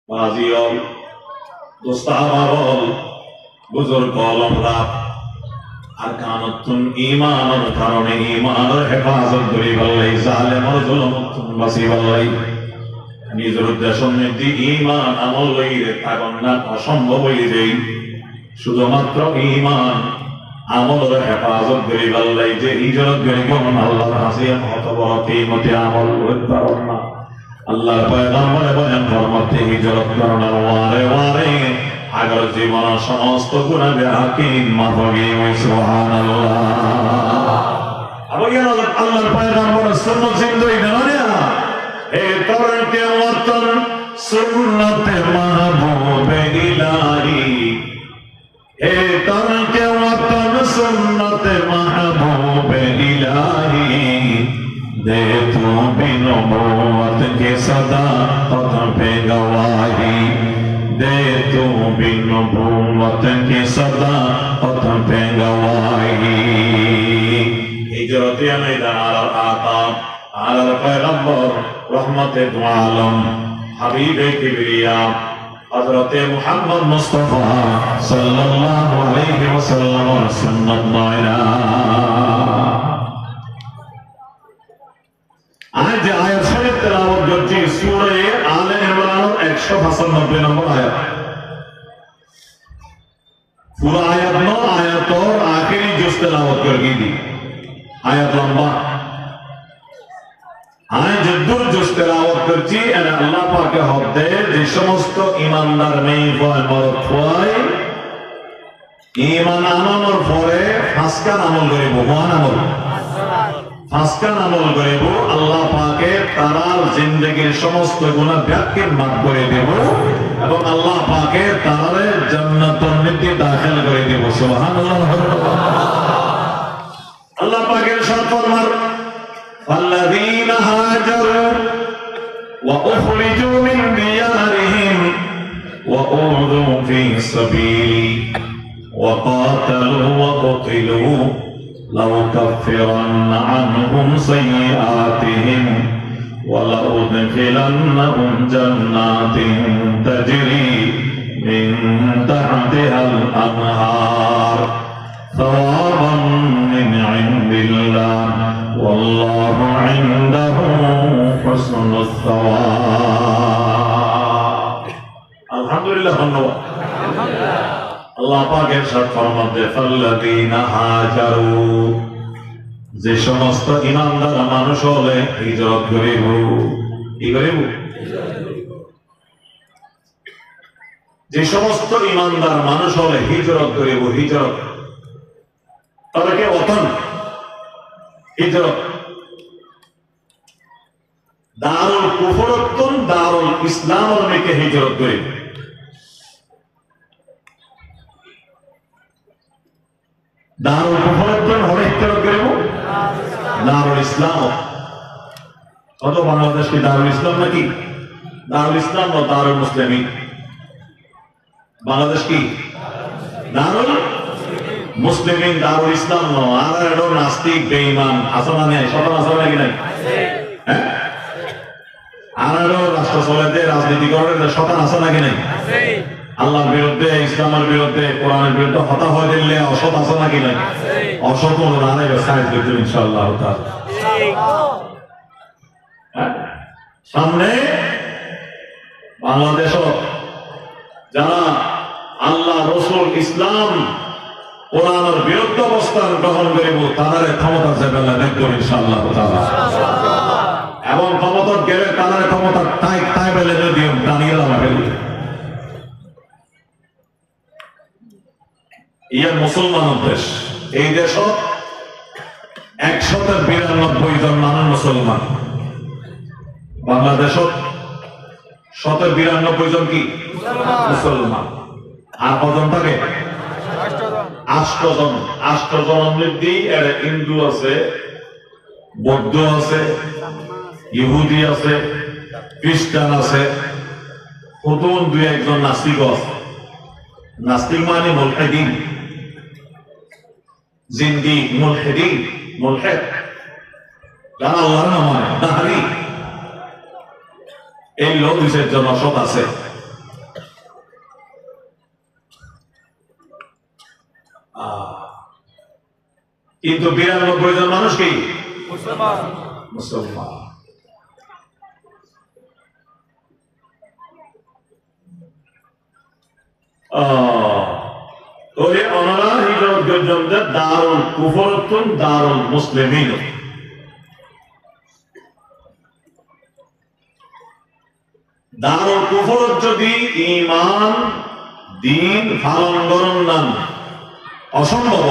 বাজিয়ল দোস্তামারল বুজুর্গ আমরা আর কানতুন ঈমানের কারণে ঈমানের হেফাজত করি বললাই জালেমর জুলমতুন বাসি বললাই নিজের উদ্দেশ্য নির্দি ঈমান আমল লইরে থাকুন না অসম্ভব হয়ে যাই শুধুমাত্র ঈমান আমলের হেফাজত করি বললাই যে হিজরত করি কোন আল্লাহর হাসিয়া মত বড় কিমতে আমল করতে পারো না আল্লাহর পয়গম্বর বলেন ফরমাতে হিজরত করার ওয়ারে ওয়ারে আগর জীবন সমস্ত গুনাহ বিহাকিন মাফ হয়ে গেছে সুবহানাল্লাহ আবার আল্লাহর পয়গম্বর সুন্নাত জিন্দগি না হে তরতে ওয়াতন সুন্নাতে মাহবুবে ইলাহি হে তরতে ওয়াতন সুন্নাতে মাহবুবে ইলাহি दे तू भी नबूवत के सदा कदम पे गवाही दे तू भी नबूवत के सदा कदम पे गवाही हिजरत मैदान आका आला पैगंबर रहमत दो आलम हबीब किबरिया हजरत मुहम्मद मुस्तफा सल्लल्लाहु अलैहि वसल्लम सुन्नत मायना आज आयत शरीफ तिलावत करছি সূরা আলে ইমরান 195 নম্বর আয়াত पूरा आयत नो आयत और आखिरी जुज तिलावत करेगी आयत लंबा आज जद्दुर जुज तिलावत करছি এর আল্লাহ পাকের হদে যে সমস্ত ঈমানদার নেই হয় মরদ হয় ঈমান আনানোর পরে ফাসকান আমল করে ভগবান আমল ফাসকান আমল করিব আল্লাহ পাকে তারার জিন্দেগীর সমস্ত গুনাহ ব্যাখ্যান মাফ করে দেব এবং আল্লাহ পাকে তারে জান্নাতুল নিতে দাখিল করে দেব সুবহানাল্লাহ আল্লাহ পাকের ইরশাদ ফরমান আল্লাযীনা হাজারু ওয়া উখরিজু মিন দিয়ারিহিম ওয়া উযু ফি সাবিলি ওয়া কাতালু ওয়া কুতিলু لو كفرن عنهم سيئاتهم ولأدخلنهم جنات تجري من تحتها الأنهار ثوابا من عند الله والله عنده حسن الثواب الحمد لله আল্লাহ পাক ইরশাদ ফরমাতে ফাল্লাযীনা হাজারু যে সমস্ত ঈমানদার মানুষ হলে হিজরত করিব কি করিব যে সমস্ত ঈমানদার মানুষ হলে হিজরত করিব হিজরত তাদেরকে ওতন হিজরত দারুল কুফরতুন দারুল ইসলামের দিকে হিজরত করিব দারুল কুফরতুন হলে হিজরত করিব দারুল ইসলাম কত বাংলাদেশ কি দারুল ইসলাম নাকি দারুল ইসলাম ও দারুল মুসলিমিন বাংলাদেশ কি দারুল মুসলিমিন দারুল ইসলাম নো আর এডো নাস্তিক বেঈমান আসনা নাই সব আসনা নাকি নাই হ্যাঁ আর এডো রাষ্ট্র চলাতে রাজনীতি করে শতান আসনা নাকি নাই আছে আল্লাহর বিরুদ্ধে ইসলামের বিরুদ্ধে কোরআনের বিরুদ্ধে হতা হয়ে দিলে অসৎ আছে নাকি নাই অসৎ কোন না নাই সাইজ করতে ইনশাআল্লাহ তাআলা সামনে বাংলাদেশ যারা আল্লাহ রাসূল ইসলাম কোরআনের বিরুদ্ধে অবস্থান গ্রহণ করিব তাদের ক্ষমতা যাবে না দেখব ইনশাআল্লাহ তাআলা এবং ক্ষমতা গেলে তাদের ক্ষমতা তাই বলে যদি দাঁড়িয়ে রাখবে ইয়া মুসলমান দেশ এই দেশ 192 জন মানুষ মুসলমান বাংলাদেশ 192 জন কি মুসলমান আর কজন থাকে 8 জন মধ্যে এর হিন্দু আছে বৌদ্ধ আছে ইহুদি আছে খ্রিস্টান আছে কতজন দুই একজন নাস্তিক আছে নাস্তিক মানে মুলহিদিন জিন্দি মুলহিদিন মুলহিদ যারা আল্লাহর নাম মানে দাহারি এই লোক দুইশের জন্য সৎ আছে কিন্তু 92 জন মানুষ কি মুসলমান। ওই ওনারা হিজরত করছেন যে দারুল কুফরতুন দারুল মুসলিমিন। দারুল কুফরত যদি ঈমান দ্বীন পালন করেন না অসম্ভব,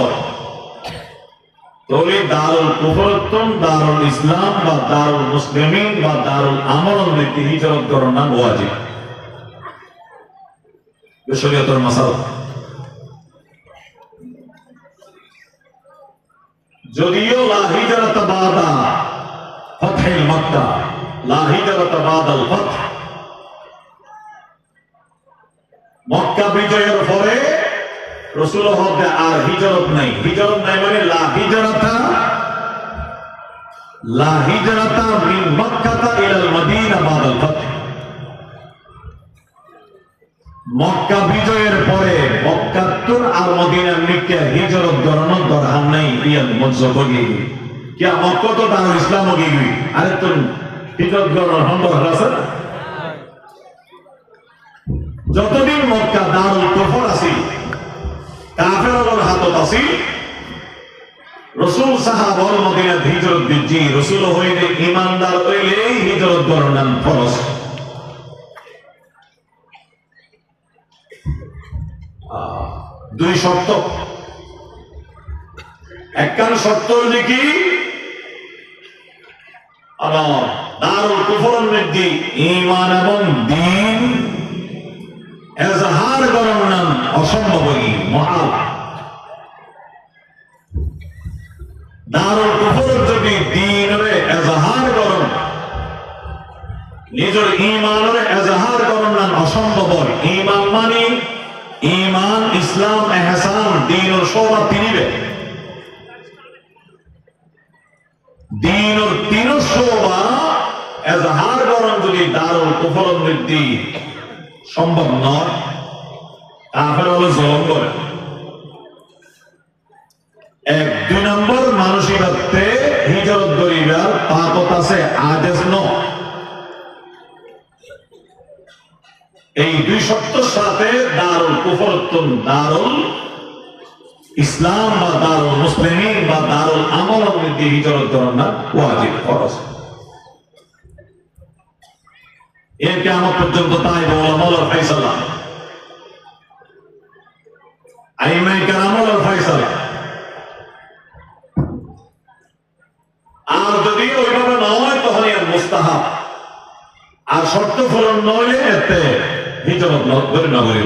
তাহলে দারুল কুফরতুন দারুল ইসলাম বা দারুল মুসলিমিন বা দারুল আমলের মধ্যে হিজরত করেন না ওয়াজিব। শরীয়তের মাসালা। যদিও লা হিজরাতা বাদা ফাতহিল মক্কা, লা হিজরাতা বাদাল ফাতহ, মক্কা বিজয়ের পরে রাসূল হতে আর হিজরত নাই। হিজরত নাই মানে লা হিজরাতা মিন মক্কাতা ইলাল মদিনা বাদাল ফাতহ। মক্কা বিজয়ের পরে মক্কাতুন আর মদিনার নিকে হিজরত করানোর দরকার নাই। ইয়াল মজব গই কি মক্কা তো দারুল ইসলাম গই আরে তো হিজরত করানোর সম্ভব আছে? যতদিন মক্কা দারুল কুফর আছে, কাফেরদের হাতত আছে, রাসূল সাহাবা মদিনা হিজরত দিজি রাসূল হইলে ঈমানদার হইলে হিজরত করানোর ফরজ। দুই শর্ত। একখান শর্ত হইলে কি দারুল কুফরের মধ্যে ঈমান এবং দ্বীন এজাহার করার নাম অসম্ভব, মহাল। দারুল কুফরের যদি দ্বীনরে এজাহার করেন, নিজের ঈমানের এজাহার করার নাম অসম্ভব। ঈমান মানে ঈমান ইসলাম ইহসান দ্বীনের শোভা তিনিবে, দ্বীনের তিন শোভা এজাহার করেন যদি দারুল কুফরের মধ্যে সম্ভব নয়, কাফের হলে জলম করে। এক দুই নম্বর মানসিকত্বে হিজরত করিবার তাকত আছে, আদেশ ন। এই দুই শর্তের সাথে দারুল কুফরতুন দারুল ইসলাম বা দারুল মুসলিমিন বা দারুল আমলের মধ্যে হিজরত করানো ওয়াজিব ফরজ। এর কিয়ামত পর্যন্ত তাই ওলামার ফয়সালা, আইমায়ে কেরামের ফয়সালা। আর যদি ওইভাবে নয় তাহলে মুস্তাহাব, আর শর্ত পূরণ নইলে এতে হিজরত করে নগরী।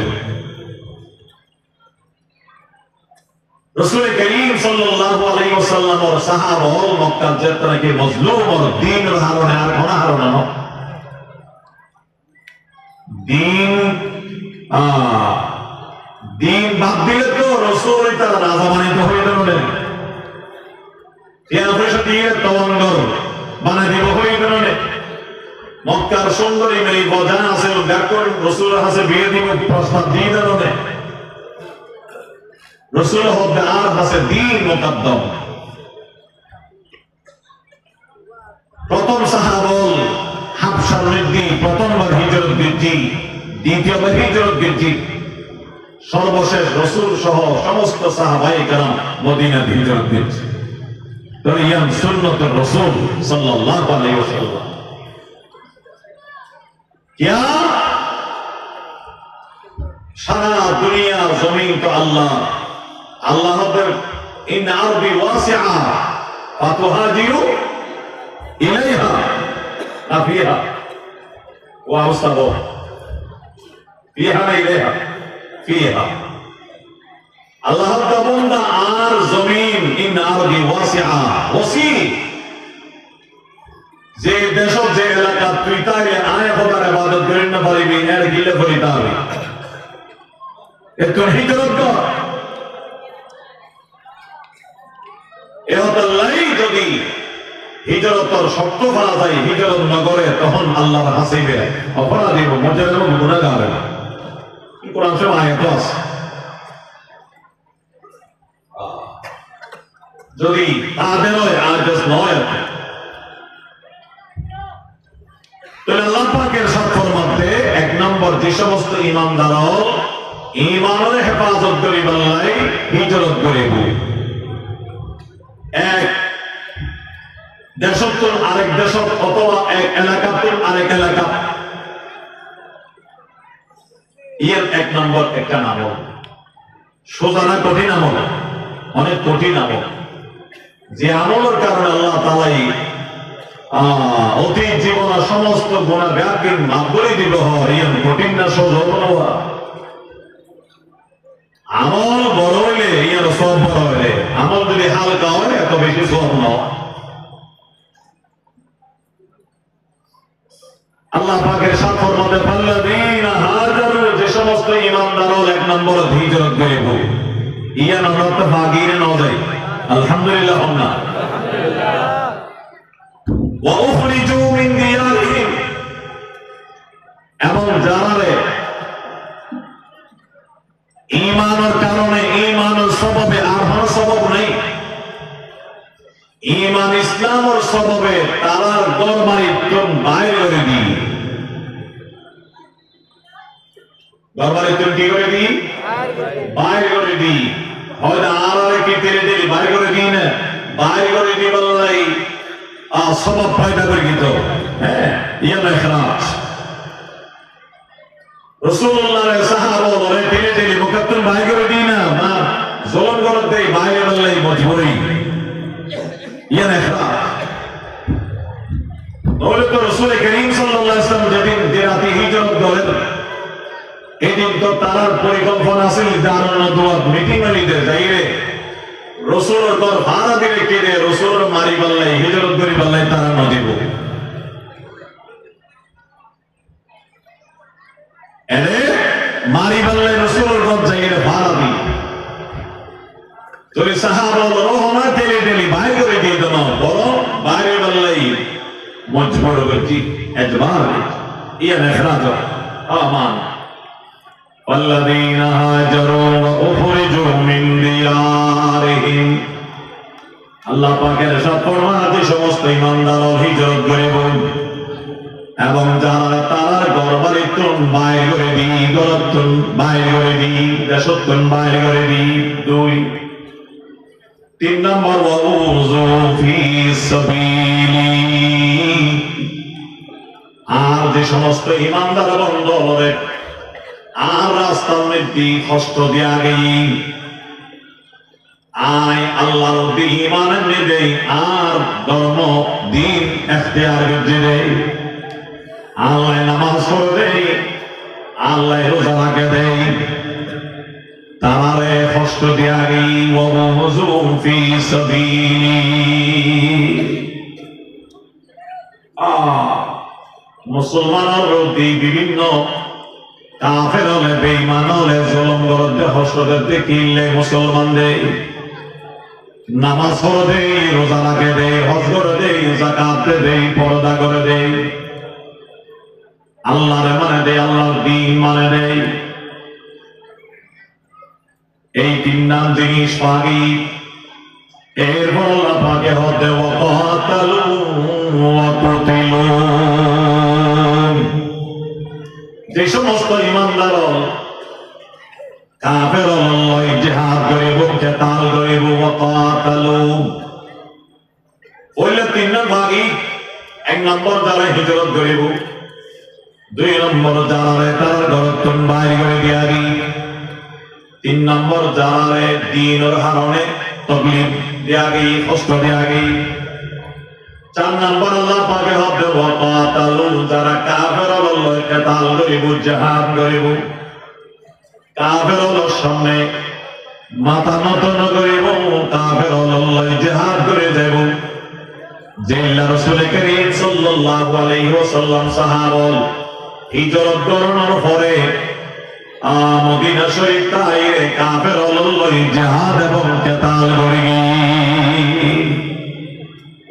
রাসূল করিম সাল্লাল্লাহু আলাইহি ওয়াসাল্লামের সাহাবা মক্কা যেতে নাকি মজলুম আর দ্বীনের হারণে আর কোন হারণে না দ্বীন বাদ দিলে তো রাসূল তার রাজা বানিত হয়ে গেল না, এর পয়সা দিয়ে তওয়াঙ্গর বানাই দিব হয়ে গেল না। মক্কার সুন্দরী মেয়ে বজান আছে দেখুন রাসূলের কাছে বিয়ে দিব প্রস্তাব দিয়ে দিল না। রাসূল হতে আর কাছে দ্বীন মুকদ্দম। প্রথম সাহাবা হাবশার মধ্যে প্রথমবার হিজরত দিচ্ছি, দ্বিতীয়বার হিজরত দিচ্ছি, সর্বশেষ রাসূল সহ সমস্ত সাহাবায়ে কেরাম মদিনাতে হিজরত দিচ্ছে। তো ইয়াম সুন্নাতুর রাসূল সাল্লাল্লাহু আলাইহি ওয়াসাল্লাম। क्या सारा दुनिया जमीन तो अल्लाह अल्लाह इन अर्दी वासिआ फतुहाजिरु इलैहा अफिहा वाउस्तबो फिहा इलैहा फिहा अल्लाह का बंदा आर जमीन इन अर्दी वासिआ वसी যে দেশ যে এলাকা তুই তাইলে আয় খোদার ইবাদত করেন না পারিবি এর গিলে ফরিতে হবে একটু হিজরত কর। এহতাল্লাই যদি হিজরতর শর্ত পাওয়া যায় হিজরত নগরে তখন আল্লাহর হাসিবে অপরাধী মুজরিম এবং গুনাহগার। কোরআন শরীফ আয়াত আছে যদি তাদেরও আজাজ নয়, তাহলে আল্লাহ পাকের সাথের মধ্যে এক নম্বর যে সমস্ত ইমানদার ইমানের হেফাজত করি বললাই হিজরত করিব, এক দেশত্তর আরেক দেশ অথবা এক এলাকাতুল আরেক এলাকা, এর এক নম্বর একটা নাম সোজা না কঠিন আমল, অনেক কঠিন আমল, যে আমলের কারণে আল্লাহ তাআলাই অতীত জীবনের সমস্ত গুনাহ ব্যাপী মাফ করে দিব। ইয়ান কঠিন না সোজা হওয়া আমল বড় হইলে ইয়ার সব বড় হইলে, আমল যদি হালকা হয় এত বেশি সব নয়। আল্লাহ পাকের সাথের মধ্যে ফাল্লাযীনা হাজারু, যে সমস্ত ঈমানদার এক নম্বর হিজরত করিব, ইয়ান হযরত ফাকির ন যায় আলহামদুলিল্লাহ না, ওয়া উখরিজু মিন দিয়ারিহিম, এবং যারা ঈমানের কারণে ঈমানের সববে আর কোন সবব নেই, ঈমান ইসলামের সববে তারার দরবারে কোন বাইরে করে দি, দরবারে কোন কি করে দি বাইরে করে দি, হয়তো আর কি তেলে দিলি বাইরে করে দি না, বাইরে করে দি বললাই সবব ফায়দা করে দিত। হ্যাঁ ইয়াল ইখরাজ রাসূলুল্লাহর সাহাবা বলে তেলে দিলি মুকাদ্দাম বাইরে করে দি না, না জুলুম করে দেই বাইরে বললাই মজবুরি, ইয়াল ইখরাজ। নবী তো রাসূল করিম সাল্লাল্লাহু আলাইহি ওয়াসাল্লাম যেদিন যে রাতে হিজরত করেন, এদিন তো তার পরিকল্পনা ছিল দারুন নদওয়াত মিটিং হইতে যাইরে রাসূলের ঘর ভাড়া দিলে কে দে, রাসূলের মারি বললাই হিজরত করি বললাই তারা ন দিব, এরে মারি বললাই রাসূলের ঘর যাইরে ভাড়া দি, তোরে সাহাবা রোহনা তেলে তেলি বাইরে করে দিয়ে দেন, বড় বাইরে বললাই মজবুর করছি এজবার ইয়ান ইখরাজ আমান। والذين هاجروا وأخرجوا من ديارهم, আল্লাহ পাকের সাথে সমস্ত ঈমানদার হিজরত করিব এবং যারা তার ঘরবাড়ি তুন বাইরে করে দি, ঘরতুন বাইরে করে দি, দেশতুন বাইরে করে দি। দুই তিন নম্বর ওয়াউযু ফি সাবিলি, আর যে সমস্ত ঈমানদার বন্ধ হবে আর রাস্তার মধ্যে কষ্ট দিয়া গেই আয় আল্লাহর দিন ঈমান নেবে আর ধর্ম দিন ইখতিয়ার করে, আল্লাহ নামাজ পড়ে আল্লাহ রোজা রাখে দেয়, তারে কষ্ট দিয়া গেই ওয়াউযু ফি সাবিলি। মুসলমানের প্রতি বিভিন্ন কাফের হলে বেঈমান হলে জুলুম করতে হসরত দেখিলে মুসলমানদের নামাজ পড়ে দেই, রোজা রাখে দেই, হজ করে দেই, যাকাত দেই, পর্দা করে দেই, আল্লাহরে মানে দেই, আল্লাহর দ্বীন মানে দেই, এই তিন নাম জিনিস পাগি। এরপর আল্লাহ পাকে হতে ওয়াকাতালু ওয়া কুতিলু, যে সমস্ত ঈমানদার কাফের লয় জিহাদ করিব, কিতাল করিব, ওয়াকাতালু ওইলে তিন ভাগই। এক নম্বর যারা হিজরত করিব, দুই নম্বর যারা তার ঘরতুন বাইরে করে দিয়ারি, তিন নম্বর যারা দ্বীনের কারণে তকলিফ দিয়া গই, কষ্ট দিয়া গই, চার নম্বর আল্লাহ পাকে হবে ওয়াকাতালু, যারা কাফের লয় কিতাল করিব, জিহাদ করিব, কাফের সামনে মাথা নত ন করিব, কাফের লয় জিহাদ করে যাব। যে আল্লাহ রাসূল করিম সাল্লাল্লাহু আলাইহি ওয়াসাল্লাম সাহাবা হিজরত করার পরে মদিনা শরীফ তাইরে কাফের লয় জিহাদ এবং কিতাল করে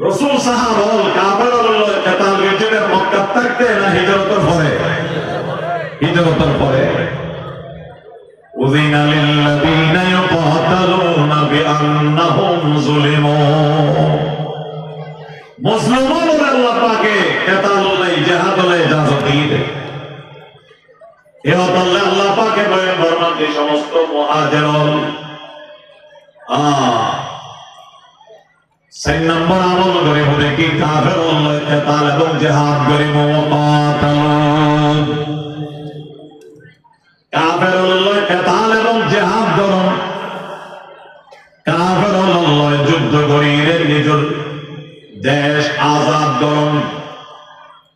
রাসূল সাহাবা কাফের লয় কিতাল করে মক্কা থাকতে না হিজরতের পরে, হিজরতের পরে উযিনা লিল্লাযীনা ইউকাতালুনা بأنهم ظلموا মুসলমানদের আল্লাহ পাকে কেতালুল্লাহ জিহাদুল ইজাজত দিয়ে ইহতাল্লাহ আল্লাহ পাকে বলেন ফরমাতে সমস্ত মুহাজিরুন সেই নম্বর আমল করে বলে কি কাফেরুল্লাহ কেতাল এবং জিহাদ করে মুকাতালুন কাফেরুল্লাহ কেতাল এবং জিহাদ করুন কাফেরুল্লাহ যুদ্ধ করিয়ে নিজের দেশ আজাদ করুন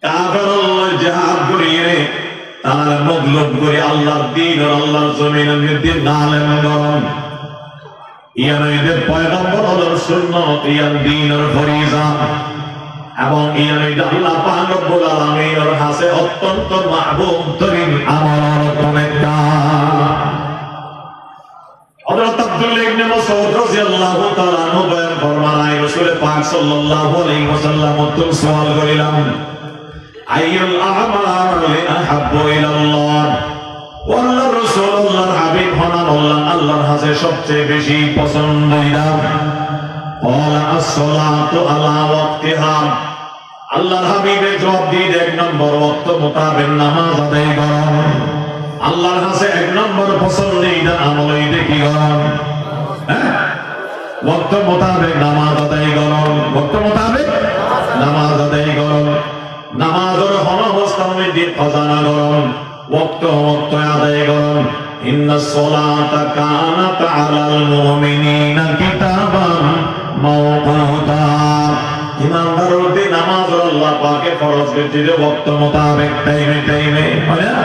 কাফেরুল্লাহ জিহাদ করিয়ে তারা মগলুব করে আল্লাহর দ্বীন আর আল্লাহর জমিনের মধ্যে আলেম করুন ইয়ানইদের পয়গম্বর হলোর সুন্নাত ইয়ান দ্বীনের ফরিজা এবং ইয়ানইদ আল্লাহ পাক রব্বুল আলামিনের কাছে অত্যন্ত মাহবুব তরিন আমল কোনটা হযরত আব্দুল্লাহ ইবনে মাসউদ রাদিয়াল্লাহু তাআলা আনহু বয়ান ফরমায় রাসূল পাক সাল্লাল্লাহু আলাইহি ওয়াসাল্লাম তো সওয়াল করিলাম আইয়ুল আমালি আহাব্বু ইলাল্লাহ ওয়াল্লাহ রাসূলুল্লাহর হাবিব হনান আল্লাহর কাছে সবচেয়ে বেশি পছন্দিদা ওয়ালা as-সালাতু আলা ওয়াক্তিহা আল্লাহর হাবিবের জবাব দিয়ে এক নম্বর ওয়াক্ত মোতাবেক নামাজ আদায় করা আল্লাহর কাছে এক নম্বর পছন্দিদা আমল এইটা কি করা ওয়াক্ত মোতাবেক নামাজ আদায় করা ওয়াক্ত মোতাবেক নামাজ আদায় করা নামাজের অবস্থার মধ্যে খজানা করুন ওয়াক্ত আদায় করুন ইন্নাস সালাতা কানাত আলাল মুমিনিনা কিতাবান মাওকুতা ইমানদারদের নামাজ আল্লাহ পাকে ফরজ করেছে ওয়াক্ত মোতাবেক টাইমে হয় না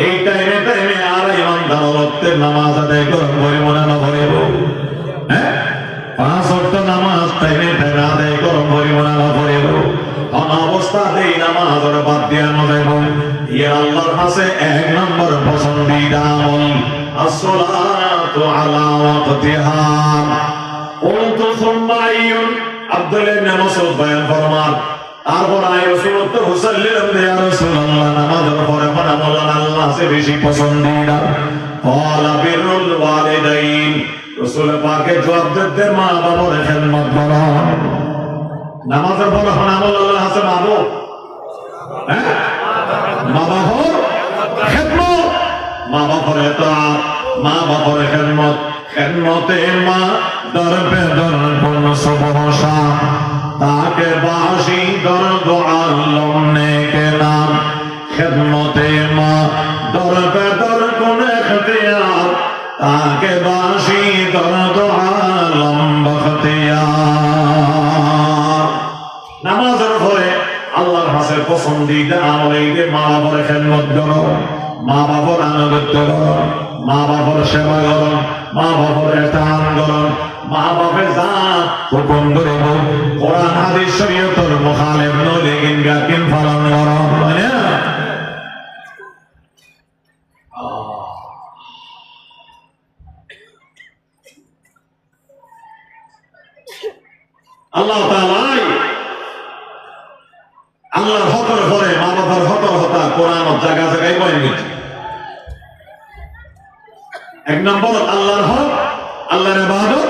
এই টাইমে আর ইমানদারদের নামাজ আদায় করুন পরিমাণ না ভরিব হ্যাঁ পাঁচ ওয়াক্ত নামাজ টাইমে আদায় করুন পরিমাণ না ভরিব অবস্থাতে নামাজের বাদ দিয়ে আমাদের ইয়া আল্লাহর কাছে এক নম্বর পছন্দিদা আমল as-salatu ala waqtiha qultu thumma ayyun Abdullah ইবনে মাসউদ বয়ান ফরমান তারপর আয় রাসূলুল্লাহ সাল্লাল্লাহু আলাইহি রাসূলুল্লাহ নামাজের পরে আমল আল্লাহর কাছে বেশি পছন্দিদা ক্বালা বিরুল ওয়ালিদাইন রাসূল পাকের জবাব দিতে মা বাবার খেদমত করা নামাজের পর আমল আল্লাহর কাছে মাহবুব হ্যাঁ মা বাবার খেদমত মা বাবার ইতাআত মা বাবার খেদমতে মা দরবে দর কোন সুবহশা তাকে বাসি দর দোয়া লমনে কে নাম খেদমতে মা দরবে দর কোন ইখতিয়ার তাকে বাসি দর দোয়া লম বখতিয়ার নামাজের পরে আল্লাহর কাছে পছন্দিদা আমল এইটা মা বাবার খেদমত করো মা বাবার আনুগত্য করো মা বাবার সেবা করো মা বাবার ইহসান করো মা বাবার যা হুকুম করব কোরআন হাদিস শরীয়তের মুখালিফ নলে ইনগাকিন পালন করো মানে আল্লাহ তাআলা আল্লাহর হকের পরে মা বাবার হকের হতা কোরআন জায়গায় বয়ান করছে এক নম্বর আল্লাহর হক আল্লাহর ইবাদত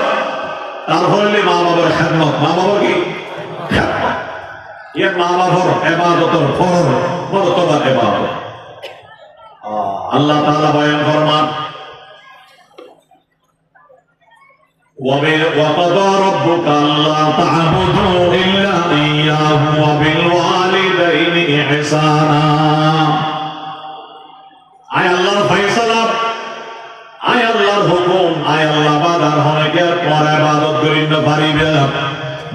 তারপরে মা বাবার খেদমত মা বাবার কি খেদমত ইয়ে মা বাবার ইবাদতের ফরজ মর্তবা ইবাদত আল্লাহ তাআলা বয়ান ফরমান وقضى ربك ألا تعبدوا إلا إياه وبالوالدين إحسانا আয় আল্লাহর ফয়সালা আয় আল্লাহর হুকুম আয় আল্লাহ বাদার হনকে পর ইবাদত করিতে পারিবে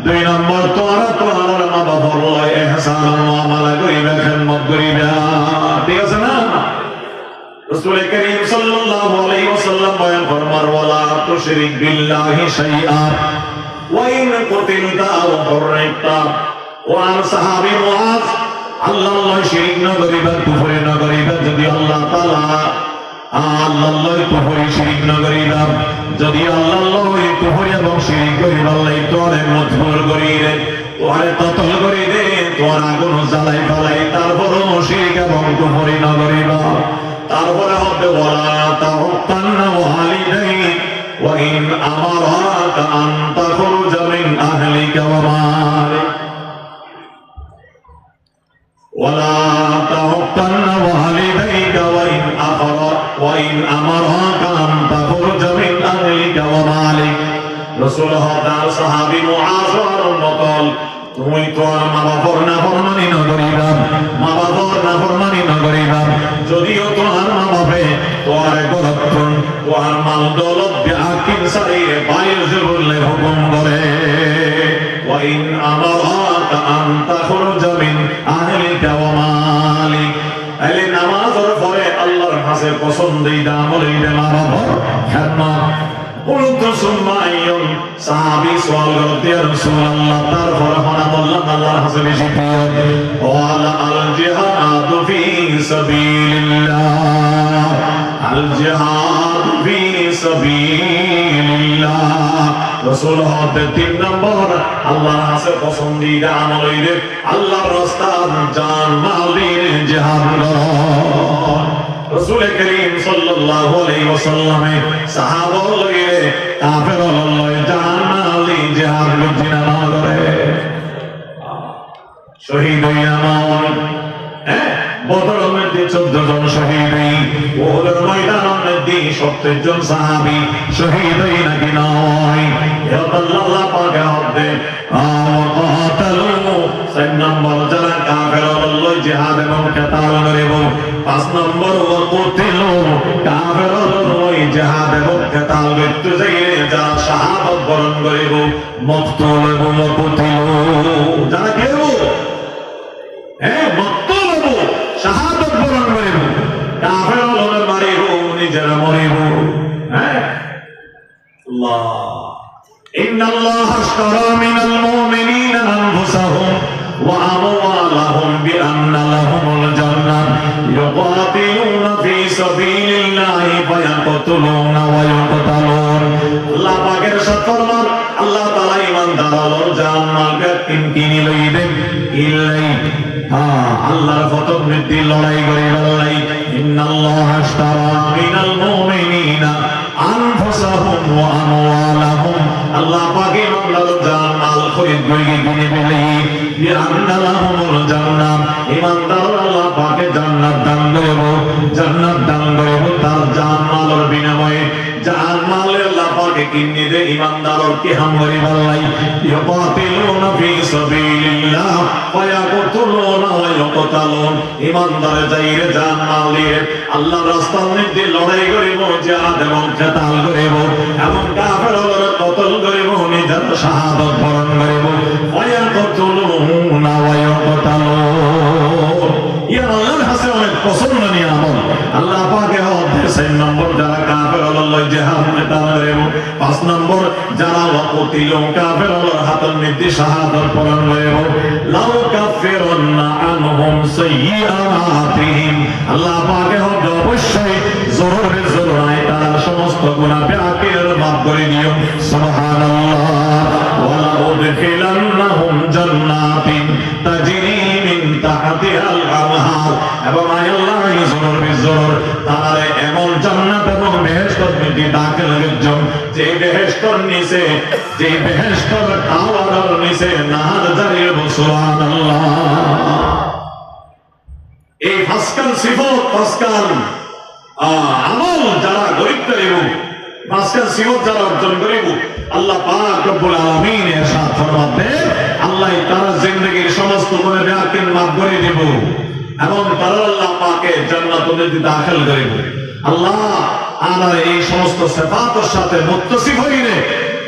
দুই নম্বর তোমার মা বাবার ইহসান মুআমালা করিবে খেদমত করিবে ঠিক আছে না রাসূল করিম সাল্লাল্লাহু আলাইহি ওয়াসাল্লাম বয়ান ফরমার ওয়ালা তুশরিক বিল্লাহি শাইআ ওয়া ইন কুতিলতা ওয়া হুররিতা ওয়া আন সাহাবী মুআজ আল্লাহ শিরক না করিবা কুফরি না করিবা যদি আল্লাহ তাআলা আল্লাহ কুফরি শিরক না করিবা যদি আল্লাহ কুফরি এবং শিরক করিবা আল্লাহ তোরে মজবুর করিবে তোরে কতল করে দে তোর আগুন জ্বালাই ফেলাই তারপরও শিরক এবং কুফরি না করিবা তারপরে হবে ওয়ালা তাউকান্না ওয়ালিদাইন وإن أمرك أن تخرج من أهلك ومالك ولا تعقن والديك وإن أمرك أن تخرج من أهلك ومالك رسول الله صحابي معاذ قال তুমি তো আর মা বাবার নাফরমানি না করিবা মা বাবার নাফরমানি না করিবা যদিও তোমার মা বাপে তোমার গরক্ষণ তোমার মাল দৌলত বিআকিন সাইরে বাইর জরুলে হুকুম করে ওয়াইন আমারাকা আন তাখরুজা মিন আহলিকা ওয়া মালিক আলে নামাজের পরে আল্লাহর কাছে পছন্দিদা আমলইদা মা বাবার খেদমত قلت ثم أي صحابي سؤال قلت يا رسول الله ترفع رفعنا الله حسب شفيع قال الجهاد في سبيل الله الجهاد في سبيل الله رسول الله 3 নম্বর আল্লাহর কাছে পছন্দিদা আমলইদে আল্লাহর রাস্তায় জান মাল দিয়ে জিহাদ করো رسول کریم صلی اللہ علیہ وسلم صحابہ لگے کافر اللہ جان مالی جہاد بجنا کرے শহীদ হইয়া নয় বদরের মধ্যে 14 জন শহীদ হই ওহদের ময়দানের মধ্যে 70 জন সাহাবী শহীদ হই নাকি নয় আল্লাহ পাকে হবে কাতালু 4 নম্বর যারা কাফের আল্লাহ জিহাদ এবং কিতাল করিব 5 নম্বর ওয়াকুতিলু কাফের আল্লাহ জিহাদ এবং কিতাল করতে যাইয়ে যারা শাহাদাত বরণ করিব মকতুল এবং ওয়াকুতিলু যারা কেউ মকতুল হবো শাহাদাত বরণ করিব কাফের আল্লাহ মারিব নিজেরা মরিব আল্লাহ ইন্নাল্লাহ আশতারা মিনাল মুমিনিনা আনফুসাহুম ওয়া আমওয়ালাহুম বিআন্না লাহুমুল জান্নাহ ইউকাতিলুনা ফি সাবিলিল্লাহি ফায়াকতুলুনা ওয়া ইউকতালুন আল্লাহ পাকের সৎফরমান আল্লাহ তাআলা ঈমানদারদের জান্নাতকে কিনে লইবেন ইল্লাই আল্লাহর ফতর মধ্যে লড়াই করে আল্লাহ ইন্নাল্লাহ আশতারা মিনাল মুমিনিনা আনফুসাহুম ওয়া আমওয়ালাহুম আল্লাহ পাকে বান্দাদের জান মাল খরিদ করে কিনে ফেলে বিআন্না লাহুমুল জান্নাহ ঈমানদার আল্লাহ পাকে জান্নাত দান করব তার জান মালের বিনিময়ে জান মালে আল্লাহ পাকে কিনে দে ঈমানদারর কি হাম করি আল্লাহ ইউকাতিলুনা ফি সাবিলিল্লাহ ওয়া ইয়াকতুলুনা ওয়া ইউকতালুন ঈমানদার যাইরে জান মাল দিয়ে আল্লাহর রাস্তার মধ্যে লড়াই করিব জিহাদ এবং কিতাল করিব এবং কাফেরদের কতল করিব নিজের শাহাদাত বরণ করিব ওয়া ইয়াকতুলুনা ওয়া ইউকতালুন ইয়া আল্লাহর কাছে অনেক পছন্দ নিয়ে আমল আল্লাহ পাকে হচ্ছে 6 নম্বর যারা কাফের আল্লাহ জিহাদ কিতাল করিব 5 নম্বর যারা ওয়াকুতিলু কাফের আল্লাহর হাতের মধ্যে শাহাদাত বরণ করিব লাউ কাফিরান্না আনহুম সাইয়্যাতিহিম আল্লাহ পাকে হচ্ছে অবশ্যই জরুরি জরুরি তার সমস্ত গুনাহ বিআকির মাফ করে দিও সুবহানাল্লাহ ওয়া লাউদখিলান্নাহুম জান্নাতিন তাজরি মিন তাহতিহাল আনহার এবং আল্লাহ জরুরি জরুর তার এমন জান্নাত এবং বেহেশতের মধ্যে দাখিল করবেন যে বেহেশতের নিচে যে বেহেশতের টাওয়ারের নিচে নাহার জারি সুবহানাল্লাহ এই ফাসকাল সিফত ফাসকাল আমল যারা গরিব করিব ফাসকাল সিফত যারা অর্জন করিব আল্লাহ পাক রব্বুল আলামিন ইরশাদ ফরমাতে আল্লাহ তার জিন্দেগীর সমস্ত গুনাহ বিআকিন মাফ করে দেব এবং তারা আল্লাহ পাকে জান্নাতে দাখিল করিব আল্লাহ আমরা এই সমস্ত সিফাতের সাথে মুত্তাসিফ হইলে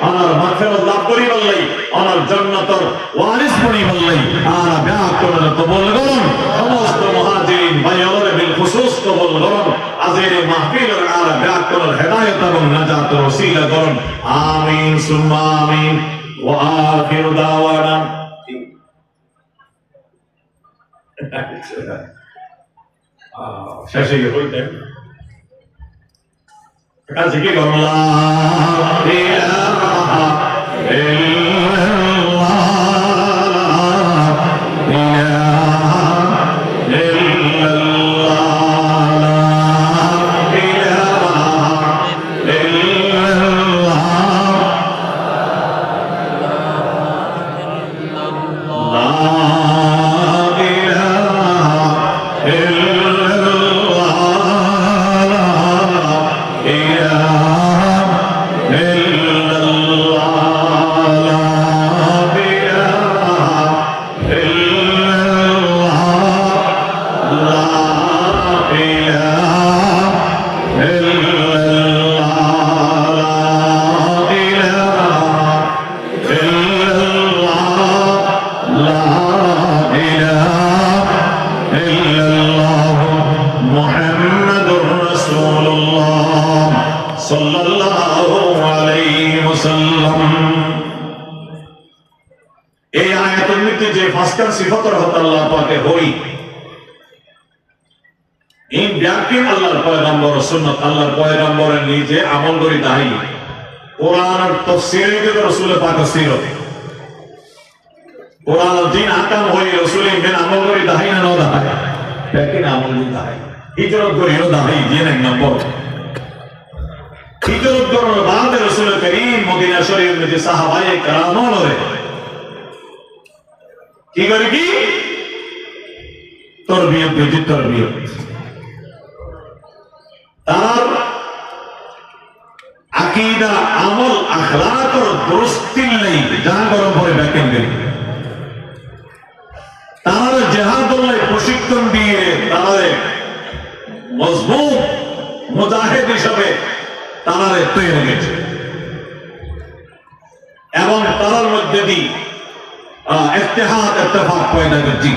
আমার মাগফিরাত লাভ করি বললেই আমার জান্নাতের ওয়ারিস বনি বললেই আর বিআকিন কবুল করুন সমস্ত মুহাজিরিন ভাইয়ারে বিল খুসুস কবুল করুন আজের মাহফিলের আর বিআকিন হেদায়েত এবং নাজাতের ওসিলা করুন আমিন সুম্মা আমিন ওয়া আখিরু দাওয়ানা শেষে হইতেন কাছে কি আল্লাহ ইলাহা ইল্লাল্লাহ ইলাহা ইল্লাল্লাহ ইলাহা ইল্লাল্লাহ পাঁচখান সিফাতের হতে আল্লাহ পাকে হই এই ব্যাখ্যা আল্লাহর পয়গম্বর সুন্নাত আল্লাহর পয়গম্বরের নিজে আমল করি তাই কোরআন আর তাফসীরের কে রাসূল পাক সিরত কোরআন দিন আকাম হই রাসূল বিন আমল করি তাই না না তাই ব্যাখ্যা আমল করি তাই হিজরত করি না তাই দিন এক নম্বর হিজরত করার বাদে রাসূল করিম মদিনা শরীফ में যে সাহাবায়ে کرام হলো কি করে কি তরবিয়ত বেজি তরবিয়ত তার আকীদা আমল আখলাক और দুরুস্তি নাই জানা গরম করে ব্যাখ্যা করি তার জিহাদুল্লাহ প্রশিক্ষণ দিয়ে তার মজবুত মুজাহিদ হিসেবে তার তৈরি হয়েছে এবং তার মধ্যে দিয়ে ইত্তেহাদ ইত্তেফাক পয়দা করছি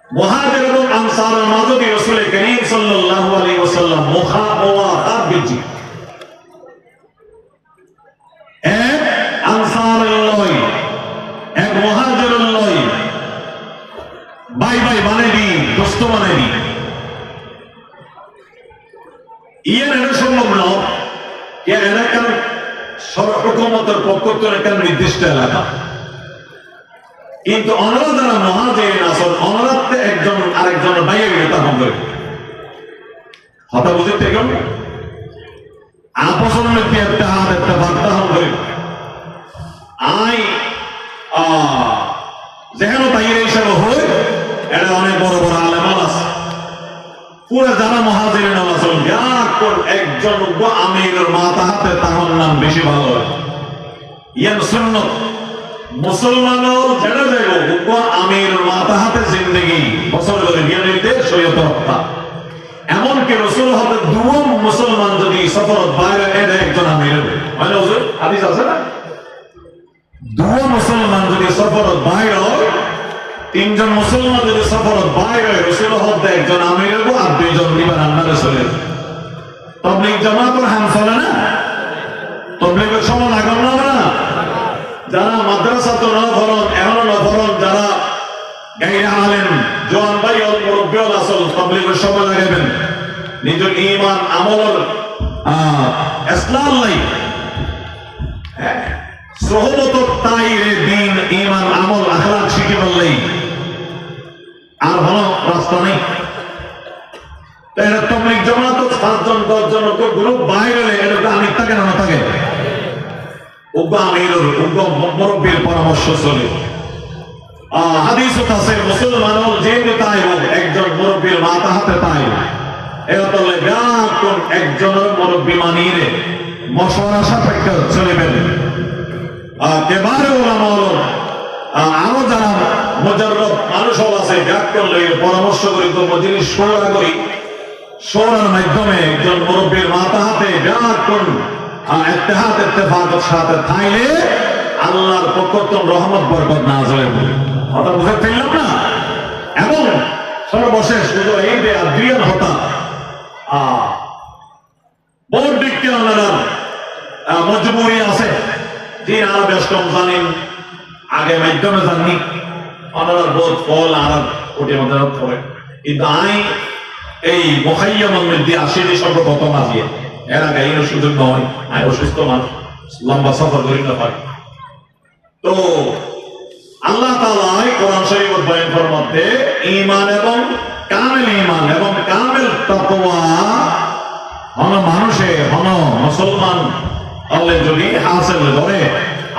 মুহাজির এবং আনসারের মাঝে দিয়ে রাসূল করিম সাল্লাল্লাহু আলাইহি ওয়াসাল্লাম মুখাওয়াফাত করছি এক আনসারের লয় এক মুহাজিরের লয় ভাই ভাই বানাই দি দোস্ত বানাই দি ইয়ে না সম্ভব না এর এলাকার সরকারের পক্ষ থেকে একটা নির্দিষ্ট এলাকা কিন্তু অনরা যারা মুহাজিরিন আসল অনরাতে একজন আরেকজন বাইরে গেতা হবে কথা বুঝতে গেল আপসের মধ্যে ইত্তেহাদ ইত্তেফাক হবে আই যেন বাইরে হিসাবে হয় এটা অনেক বড় বড় আলেম আছে পুরো যারা মুহাজিরিন আসল যার একজন আমিরের মাথা হাতে তার নাম বেশি ভালো হয় ইয়ান সুন্নাত মুসলমানও যেটা দেখো আমির মাথা হাতে জিন্দগি বছর ধরে বিয়ানিতে শরীয়ত হত্যা এমনকি রাসূল হতে দুম মুসলমান যদি সফরত বাইরে এনে একজন আমির মানে হুজুর হাদিস আছে না দুম মুসলমান যদি সফরত বাইরে হয় তিনজন মুসলমান যদি সফরত বাইরে হয় রাসূল হতে একজন আমির আর দুইজন দিবার আন্নারে চলে তাবলীগ জামাতের হাম চলে না তাবলীগের সময় লাগাম না যারা মাদ্রাসা তো না ফরন এমন না ফরন যারা গায়রে আলেম জওয়ান ভাই ও মুরব্বি আসল তাবলীগের সময় লাগাবেন নিজের ঈমান আমল ইসলাম নাই সোহবত তাইরে দিন ঈমান আমল আখলাক শিখে বললেই আর ভালো রাস্তা নেই তাই তাবলীগ জামাত 5 জন 10 জন গ্রুপ বাইরে এটা আমি থাকে না থাকে মুরব্বীর পরামর্শ চলে হাদিস আছে মুসলমান যে তাই হোক একজন মুরব্বীর মাথা হাতে তাই এতলে ব্যাকুল একজনের মুরব্বী মানিয়ে মশওয়ারা সাপেক্ষে চলবেন কেবারে ওলামা আরো যারা মুজাররব মানুষ আছে ব্যাকুল পরামর্শ করি তো মজলিস শুরা করি শুরার মাধ্যমে একজন মুরব্বীর মাথা হাতে ব্যাকুল ইত্তেহাদ ইত্তেফাকের সাথে থাইলে আল্লাহর পক্ষ থেকে রহমত বরকত নাযিল হবে কথা বুঝতে পারলাম না এবং সর্বশেষ শুধু এই যে আদিয়ান হতা বহুত দিকে ওনারা মজবুরি আছে যে আর ব্যস্ত জানেন আগে মাধ্যমে জানি ওনারা বহুত ফল আর ওটির মধ্যে পড়ে কিন্তু এই মুখাইয়ামের মধ্যে আসে যে সর্বপ্রথম আসিয়ে এরা গাইয়ের সুযোগ নয় আমি অসুস্থ মানুষ লম্বা সফর করি না পারি তো আল্লাহ তাআলা কোরআন শরীফের বয়ানের মধ্যে ঈমান এবং কামেল তাকওয়া হন মানুষে হন মুসলমান আল্লাহ যদি হাসিল করে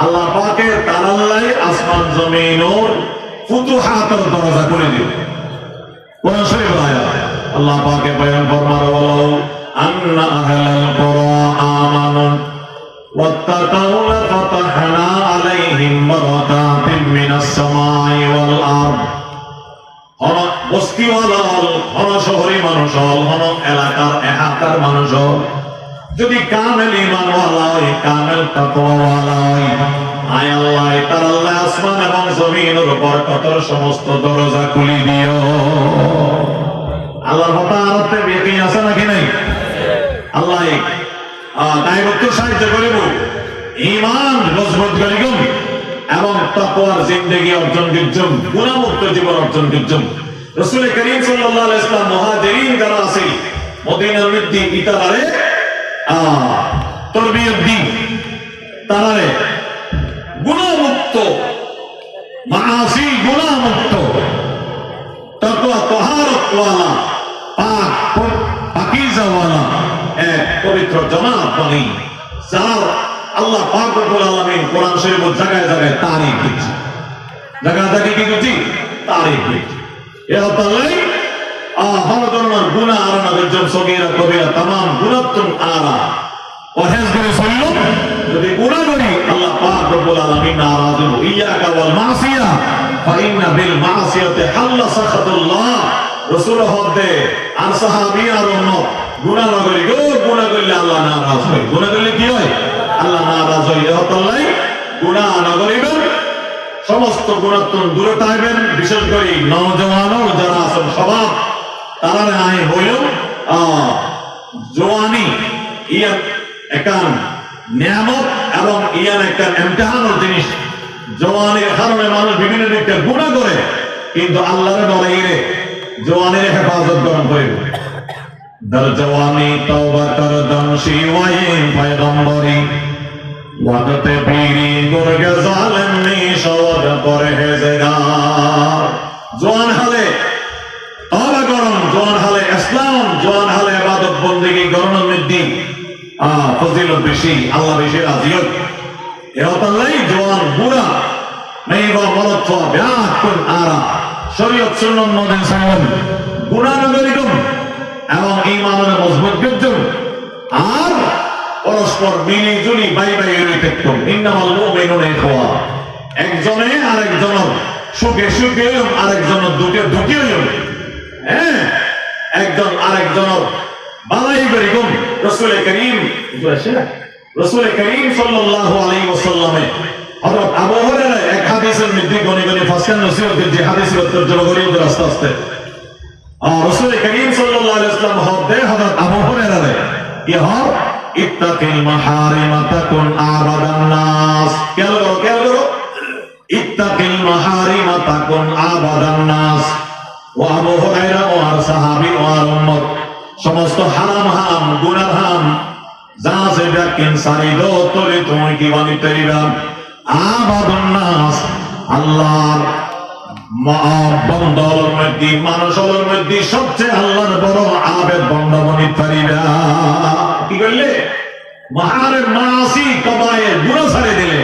আল্লাহ পাকের তাআলাই আসমান জমিনের ফুতুহাতের দরজা করে দিবে কোরআন শরীফের আয়াত আল্লাহ পাকে বয়ান ফরমানো হলো أن أهل القرى آمنوا واتقوا لفتحنا عليهم بركات من السماء والأرض হন বস্তিওয়ালা হন শহরি মানুষ হন এলাকার এলাকার মানুষ যদি কামেল ঈমানওয়ালা হয় কামেল তাকওয়াওয়ালা হয় আয় আল্লাহ তার আল্লাহ আসমান এবং জমিনের বরকতের সমস্ত দরজা খুলে দিও আল্লাহর কথা আরতে বেকি আছে নাকি নাই আল্লাহ দায়িত্ব সাহায্য করিব ঈমান মজবুত করিব এবং তাকওয়ার জিন্দেগি অর্জন করছুম, গুনাহমুক্ত জীবন অর্জন করছুম। রাসূল করিম সাল্লাল্লাহু আলাইহি ওয়াসাল্লাম মুহাজিরিন যারা আছে মদিনার মধ্যে ইতারারে তরবিয়ত দি, তারারে গুনাহমুক্ত, মাআসি গুনাহমুক্ত, তাকওয়া তাহারত ওয়ালা, পাক পাকিজা ওয়ালা এক পবিত্র জামাত বানি, যার আল্লাহ পাক রব্বুল আলামিন কোরআন শরীফের জায়গায় জায়গায় তারিফ দিচ্ছে, জায়গায় জায়গায় কি করছি? তারিফ দিচ্ছে। এ হতালাই হরদরমার গুনাহ আরানা বেজম সগীরা কবিরা তামাম গুনাতুন আরা পরহেজ করে চললো। যদি গুনাহ করি আল্লাহ পাক রব্বুল আলামিন নারাজ হন। ইয়াকা ওয়াল মাসিয়া ফাইন্না বিল মাসিয়াতি হাল্লা সাখাতুল্লাহ। রাসূল হদে আর সাহাবী আর উম্মত গুনাহ না করি গো, গুনাহ করলে আল্লাহ নারাজ হয়। গুনাহ করলে কি হয়? আল্লাহ নারাজ হয়। এ হতালাই গুনাহ না করিবেন, সমস্ত গুণাত্ম দূরে থাকবেন। বিশেষ করে নওজওয়ানও যারা আছেন স্বভাব তারা আয় হইল জওয়ানি ইয়ান একান নিয়ামত এবং ইয়ান একটা ইমতিহানের জিনিস। জওয়ানির কারণে মানুষ বিভিন্ন দিকে গুনাহ করে, কিন্তু আল্লাহর ডরাইলে জওয়ানির হেফাজত গ্রহণ করিবে। দর জওয়ানি তওবা করদম শিওয়াইন পয়গম্বরি ওয়াদতে পীরি গুরগে জালেম নিশাওয়াদ পরহেজগার। জওয়ান হালে তওবা করুন, জওয়ান হালে ইসলাম, জওয়ান হালে ইবাদত বندگی করুন মধ্যে ফজিলত বেশি, আল্লাহ বেশি রাজি হয়। এটাই জওয়ান বুড়া মেবা মরত বিয়াত কোন আরা শরীয়ত সুন্নাত মধ্যে সালাম গুনাহ নগরিকুম এবং ঈমানের মজবুত করুন আর পরস্পর মিলি জুলি বাই বাই রইতেন। ইন্নামাল মুমিনুনা ইখওয়া, একজনে আরেকজনের সুখে সুখে আরেকজনের দুঃখে দুঃখে হইল, হ্যাঁ একজন আরেকজনের বালাই করিকুম। রাসূল করিম সাল্লাল্লাহু আলাইহি ওয়াসাল্লামে হযরত আবু হুরায়রা এক হাদিসের মধ্যে গনি গনি ফাসকান নসিহত যে হাদিসের তরজমা করি আস্তে আস্তে রাসূল করিম সাল্লাল্লাহু আলাইহি ওয়াসাল্লাম হদে হযরত আবু হুরায়রা ইহা ইত্তাকিল মাহারিমা তাকুন আবাদান নাস। খেয়াল করো ইত্তাকিল মাহারিমা তাকুন আবাদান নাস। ও আবু হুরায়রা ও আর সাহাবী ও আর উম্মত সমস্ত হারাম হাম গুনাহ হাম যা সেটা কিনসারি দো তোরে তুমি কি বানিতে পারিবা আবাদান নাস। আল্লাহর বন্দর মধ্যে মানুষের মধ্যে সবচেয়ে আল্লাহর বড় আবেদ বন্দা বানিতে পারিবা। কি করলে? মাহারের মাসি কবায়ে গুনাহ ছাড়ে দিলে।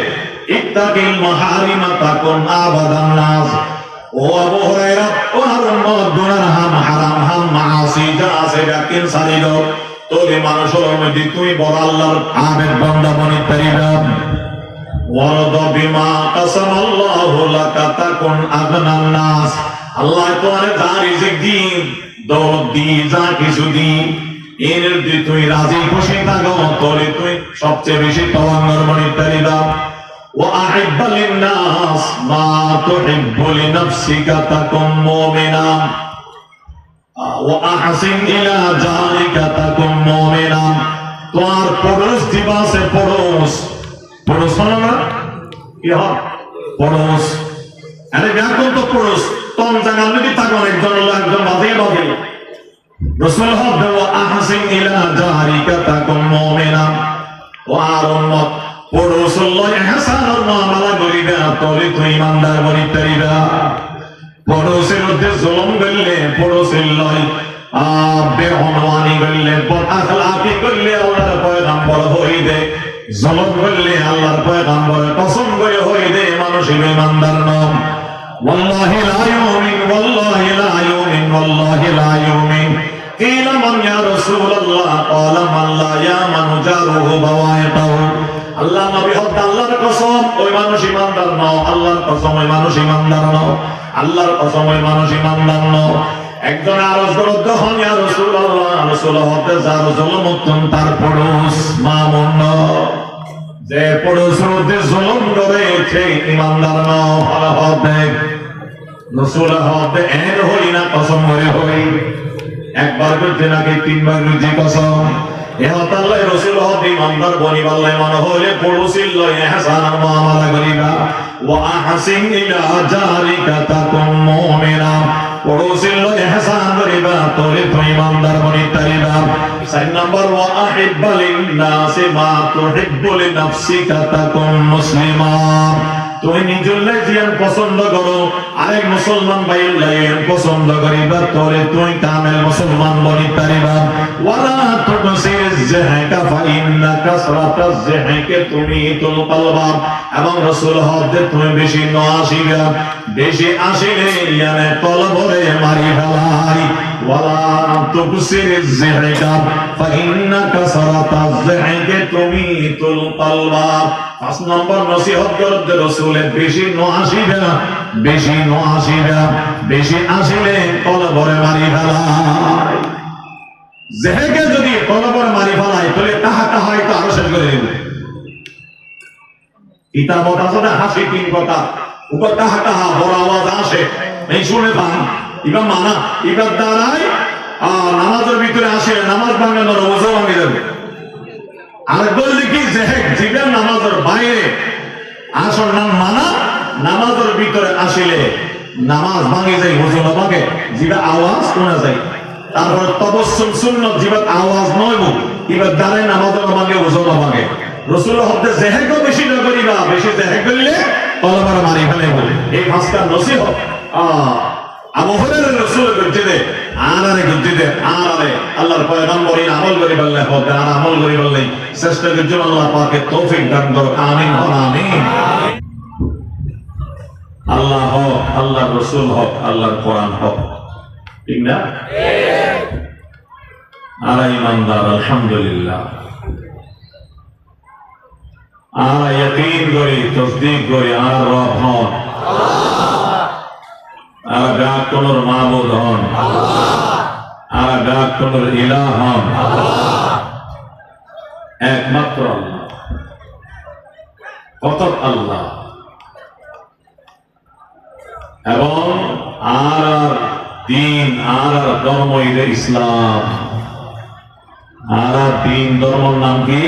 ইত্তাকিল মাহারিমা তাকুন আবাদান নাস। ও আবু হুরায়রা ও আর উম্মত গুনাহ হাম হারাম হাম মাসি যা আছে রাকিন ছাড়ি দাও, তোরে মানুষের মধ্যে তুই বড় আল্লাহর আবেদ বান্দা বানিতে পারিবা। ওয়ারদা বিমা কাসামাল্লাহু লাকা তাকুন আগনান নাস। আল্লাহ তোমারে যা রিজিক দি দৌলত দি যা কিছু দি এর দি তুই রাজি খুশি থাকো, তোরে তুই সবচেয়ে বেশি তওয়াঙ্গর বানিতে পারিবা। وأحب للناس ما تحب لنفسك تكن مؤمنا وأحسن إلى جارك تكن مؤمنا। তোমার পড়োস দিবাসে পড়োস পড়োস হলো না ইহা পড়োস আরে ব্যাকরণ তো পড়োস তম জায়গা যদি থাকো একজন আল্লাহ একজন বাদে বাদে রাসূল হবে ওয়া আহসিন ইলা জারিকা তাকুন মুমিনা। ও আর উম্মত পড়োসল্লাহ ইহসানুল মুআমালা করিবা, তোরে তুই ইমানদার বনিতে পারিবা। পড়োসের মধ্যে জুলুম করলে পড়োসের লয় বেঈমানি করলে বদ আখলাকি করলে আল্লাহর পয়গম্বর হইবে, জুলুম করলে আল্লাহর পয়গম্বর কসম করে হইবে মানুষ ইমানদার নয়। ওয়াল্লাহি লা ইউমিন ওয়াল্লাহি লা ইউমিন ওয়াল্লাহি লা ইউমিন। قيل من يا رسول الله قال من لا يامن جاره بوائقه। আল্লাহ নবী হক আল্লাহর কসম ওই মানুষ ইমানদার নও, আল্লাহর কসম ওই মানুষ ইমানদার নও, আল্লাহর কসম ওই মানুষ ইমানদার নও। একজন আরজ করত হন ইয়া রাসূলুল্লাহ, রাসূল হতে যার জুলুম উত্তম তার পড়োস মামুন যে পড়োস হতে জুলুম করে সে ইমানদার নও। হতে রাসূল হতে এর হই না কসম করে হই, একবার করতে নাকি তিনবার রুজি কসম। এহতাল্লাহ রাসূল হতে ইমানদার বনিবাল্লাহ মনে হইলে পড়োসিল লয় ইহসানুল মুআমালা করিবা। ওয়া আহসিন ইলা জারিকা তাকুম মুমিনা পড়োশির ইহসান করিবা তোরে তুই ইমানদার বনিতে পারিবা 4 নম্বর ওয়া আহিব্বা লিন-নাসি মা তুহিব্বু লিনাফসিকা তাকুম মুসলিমা তুমি নিজুল্লাহ জিয়ান পছন্দ করো আরেক মুসলমান ভাইয়ের পছন্দ করিবা তোরে তুই কামেল মুসলমান বনিতে পারিবা ওয়ালা তুকসির যিহকা ফাইন্না কাসরাতাজ যিহকে তুমিতুল কলবা এবং রাসূল হদে তুমি বেশি ন আসিবা বেশি আসিলে ইয়ানে কলবরে মারি ফেলাই ওয়ালা তুকসির যিহকা ফাইন্না কাসরাতাজ যিহকে তুমিতুল কলবা 5 নম্বর নসিহত করতে রাসূলের বেশি ন আসিবা বেশি ন আসিবা বেশি আসিলে কলবরে মারি ফেলাই জেহেকে যদি কলবরে মারি ফেলাই তাহলে তাহাটা হয়তো আরো শেষ করে দিবে ইতা মতা যদি হাসি তিন কথা উপর তাহাটা বড় আওয়াজ আসে এই শুনে পান ইবা মানা ইবার দ্বারাই নামাজের ভিতরে আসে নামাজ ভাঙানোর ওজো ভাঙে যাবে আর বললে কি জেহেক জীবন নামাজের বাইরে আসল নাম মানা নামাজের ভিতরে আসিলে নামাজ ভাঙে যায় ওজো না ভাঙে জিবা আওয়াজ শোনা যায় তারপর তবসুম সুন্নাত জিবাত আওয়াজ নয় ইবার দ্বারাই নামাজের ভাঙে ওজো না ভাঙে রাসূল হদে জেহেকও বেশি না করিবা বেশি জেহেক করলে কলবরে মারি ফেলে বলে এই পাঁচটা নসিহত আবু হুরায়রা রাসূল গজ্জিদে আনারে গজ্জিদে আনারে আল্লাহর পয়গম্বরের আমল করি বললে হবে আর আমল করি বললে চেষ্টা করতে আল্লাহ পাকের তৌফিক দান করো আমিন আমিন আল্লাহ হক আল্লাহর রাসূল হক আল্লাহর কোরআন হক ঠিক না আর ইমানদার আলহামদুলিল্লাহ আর ইয়াকিন করি তাসদীক করি আর রব হন আর ডাক কোনর মাবুদ হন আর ডাক কোনর ইলাহ হন একমাত্র আল্লাহ কত আল্লাহ এবং আর দিন আর ধর্ম ইসলাম আর দিন ধর্মের নাম কি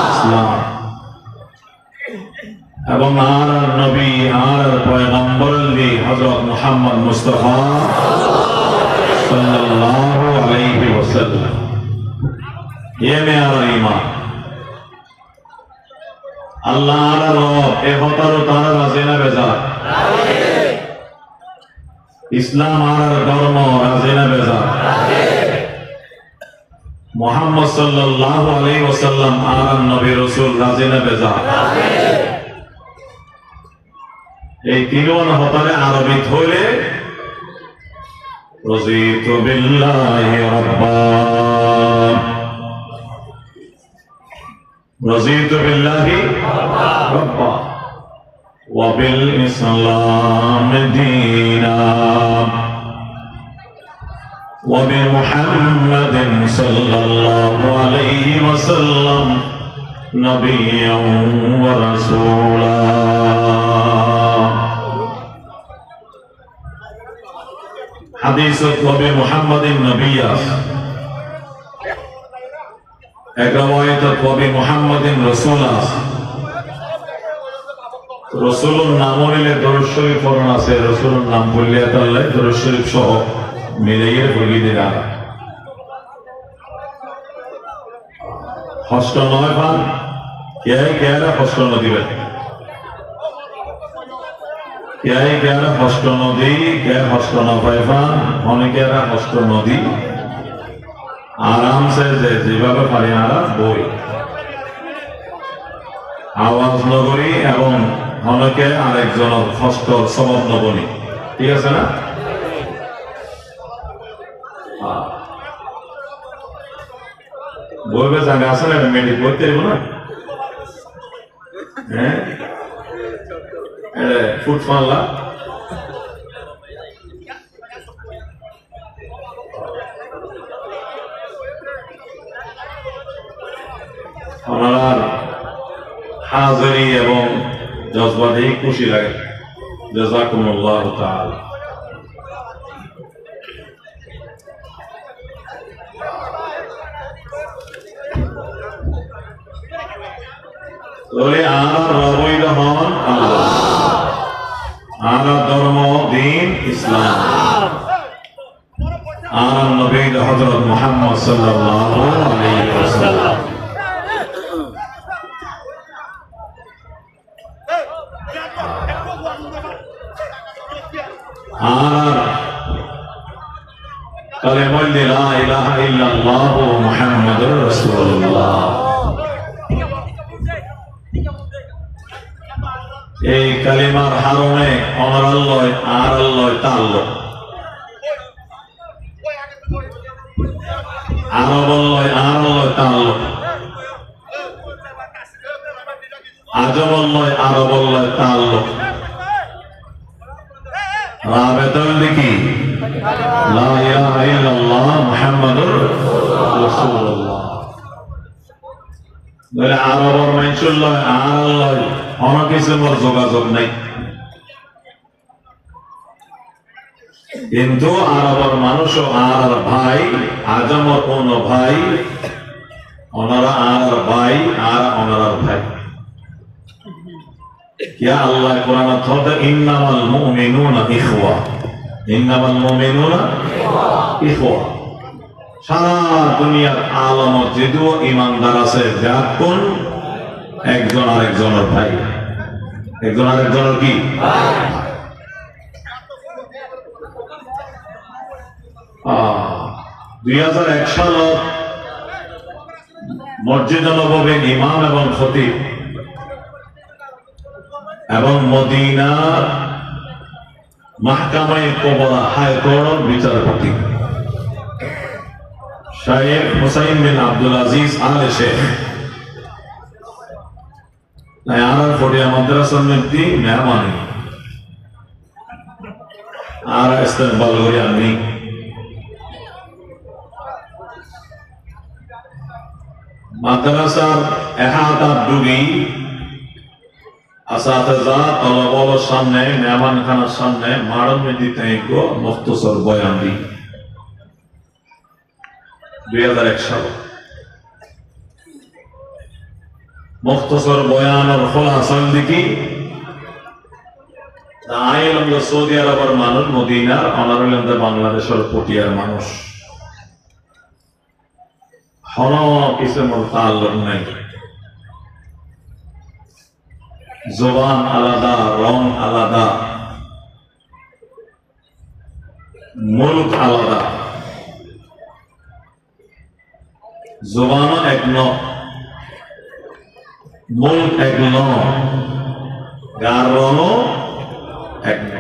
ইসলাম এবং আর নবী আর পয়গম্বর হযরত মুহাম্মদ মুস্তাফা সাল্লাল্লাহু আলাইহি ওয়াসাল্লাম ये मेरा ईमान अल्लाह आला रब ए हतारो तारा राजे ना बेजा इस्लाम आला धर्म राजे ना बेजा मुहम्मद सल्लल्लाहु अलैहि वसल्लम आला नबी रसूल राजे ना बेजा এই তিনজন হতারে আরবি হইলে রাযীতু বিল্লাহি রাব্বা রাযীতু বিল্লাহি রাব্বা ওয়া বিল ইসলাম দীনা ওয়া বি মুহাম্মাদিন সাল্লাল্লাহু আলাইহি ওয়াসাল্লাম নবিয়্যান ওয়া রাসূলা حديث نبي محمد النبي رواية نبي محمد رسول رسول নাম হইলে দরুদ শরীফ পড়ানো আছে রাসূলের নাম বললে তাহলে দরুদ শরীফ সহ মিলাইয়ে বলি দিলা হস্ত নয় পান কে হস্ত দিবে কেরা হস্ত নদী কে হস্ত নপাইফান অনেকেরা হস্ত নদী আরামসে যেভাবে পারি আরা বই আওয়াজ নগরী এবং অনেকে আরেকজনের হস্ত সবব নবনী ঠিক আছে না বইবে জায়গা আছে না মেডিক বইতে না হ্যাঁ ফুট মারলা আমার হাজিরি এবং জজবাতেই খুশি লাগে জাযাকুমুল্লাহু তাআলা আর রবই হন আল্লাহ আর ধর্ম দিন ইসলাম আর নবী হযরত মুহাম্মদ সাল্লাল্লাহু আলাইহি ওয়াসাল্লাম আর কালেমা লা ইলাহা ইল্লাল্লাহ মুহাম্মাদুর রাসূলুল্লাহ এই কালিমার হারমে আমার আল্লাহ আর আল্লাহ তাআল্লুক আরব আল্লাহ আর আল্লাহ তাআল্লুক আজম আল্লাহ আরব আল্লাহ তাআল্লুক রাবেতাল দেখি লা ইলাহা ইল্লাল্লাহ মুহাম্মাদুর রাসূলুল্লাহ বলে আরবর মানুষুল্লাহ আর আল্লাহ অনেক কিছু মোর যোগাযোগ নাই কিন্তু আরবর মানুষও আর ভাই আজমর কোন ভাই ওনারা আর ভাই আর ওনার ভাই ইয়া আল্লাহ কোরআন থদ ইন্নামাল মুমিনুনা ইখওয়া ইন্নামাল মুমিনুনা ইখওয়া সারা দুনিয়ার আলম যদিও ইমানদার আছে যাকুন একজন আরেকজনের ভাই একজন আরেকজনের কি ভাই 2001 সালত মসজিদে নববীর ইমাম এবং খতিব এবং মদিনার মাহকামায়ে কুবরা হাইকোর্টের বিচারপতি শাইখ হুসাইন বিন আব্দুল আজিজ আলে শেখ আর ফটিয়া মাদ্রাসার মধ্যে মেহমানি আর ইস্তেকবাল করে আমি মাদ্রাসার এহাতার ডুবি আসাতেজা তলবর সামনে মেহমান খানার সামনে মারণ মেদিতে মুখতসর বয়ান দি 2001 সাল মুখতসর বয়ানের খোলাসা দেখি আইলাম সৌদি আরবের মানুষ মদিনার অনারুল্লাহ বাংলাদেশের পটিয়ার মানুষ হন কিছু মোর তাল্লুক নাই জবান আলাদা রং আলাদা মুলক আলাদা জবান এক ন মুলক এক ন গার রং এক ন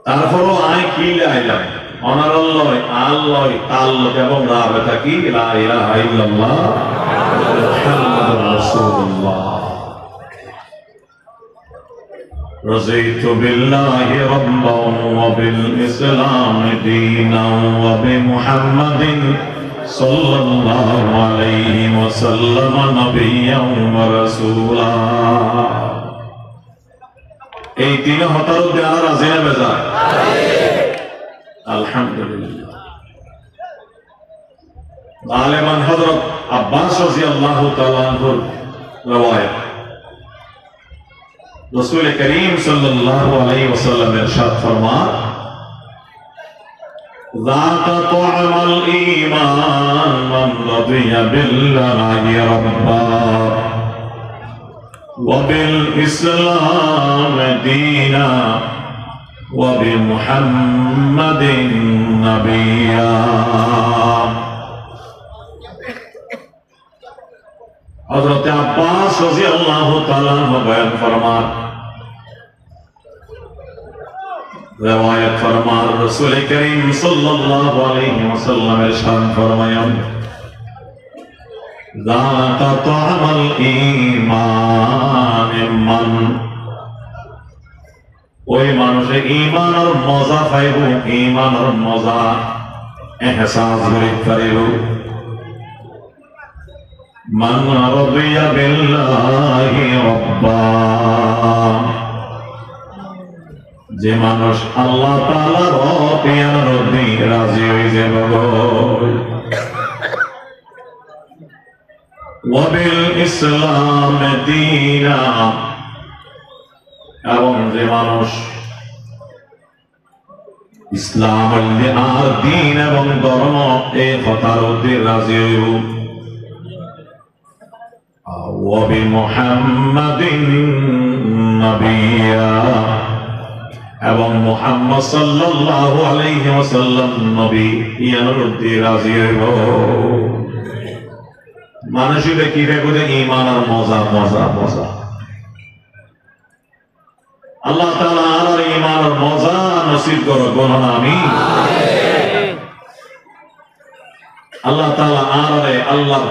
তারপরও আয় কি আইলাম অনার আল্লাহ আল্লাহ তাল্লুক এবং রাবেতা কি লা ইলাহা ইল্লাল্লাহ মুহাম্মাদুর রাসূলুল্লাহ رضيت بالله ربا وبالإسلام دينا وبمحمد صلى الله عليه وسلم نبيا ورسولا এই তিন হতার দ্বারা রাজি না বেজা আলহামদুলিল্লাহ আলেমান হযরত আব্বাস রাদিয়াল্লাহু তাআলা আনহুর রওয়ায়াত রাসূল করিম সাল্লাল্লাহু আলাইহি ওয়াসাল্লাম ইরশাদ ফরমান যাকা তু'মাল ঈমান মান রাদিয়া বিল্লাহি রাব্বা ওয়া বিল ইসলাম দীনা ওয়া বিমুহাম্মাদিন নাবিয়্যা হযরত আব্বাস রাদিয়াল্লাহু তাআলা বয়ান ফরমান রওয়ায়াত ফরমান রাসূল করিম সাল্লাল্লাহু আলাইহি ওয়াসাল্লাম ইরশাদ ফরমায়েন যাকা তু'মাল ঈমান মান ওই মানুষে ঈমানের মজা পাইব ঈমানের মজা এহসাস করিব মান রাদিয়া বিল্লাহি রাব্বা যে মানুষ আল্লাহ তাআলার রবিয়ার রবি রাজি হয়ে যাবে ওয়া বিল ইসলাম দীনা এবং যে মানুষ ইসলাম আর দিন এবং ধর্ম এই কথার অধীর রাজি হইব মুহাম্মাদিন নাবিয়্যা এবং মুহাম্মদ সাল্লাল্লাহু আলাইহি ওয়াসাল্লাম নবী ইয়ার অধীর রাজি হইব। মানুষের কি রেখে ঈমান আর মজা মজা মজা আল্লাহ তাআলা আর ঈমান আর মজা নসিব করো বলুন আমিন। আল্লাহ তাআলা আর আল্লাহর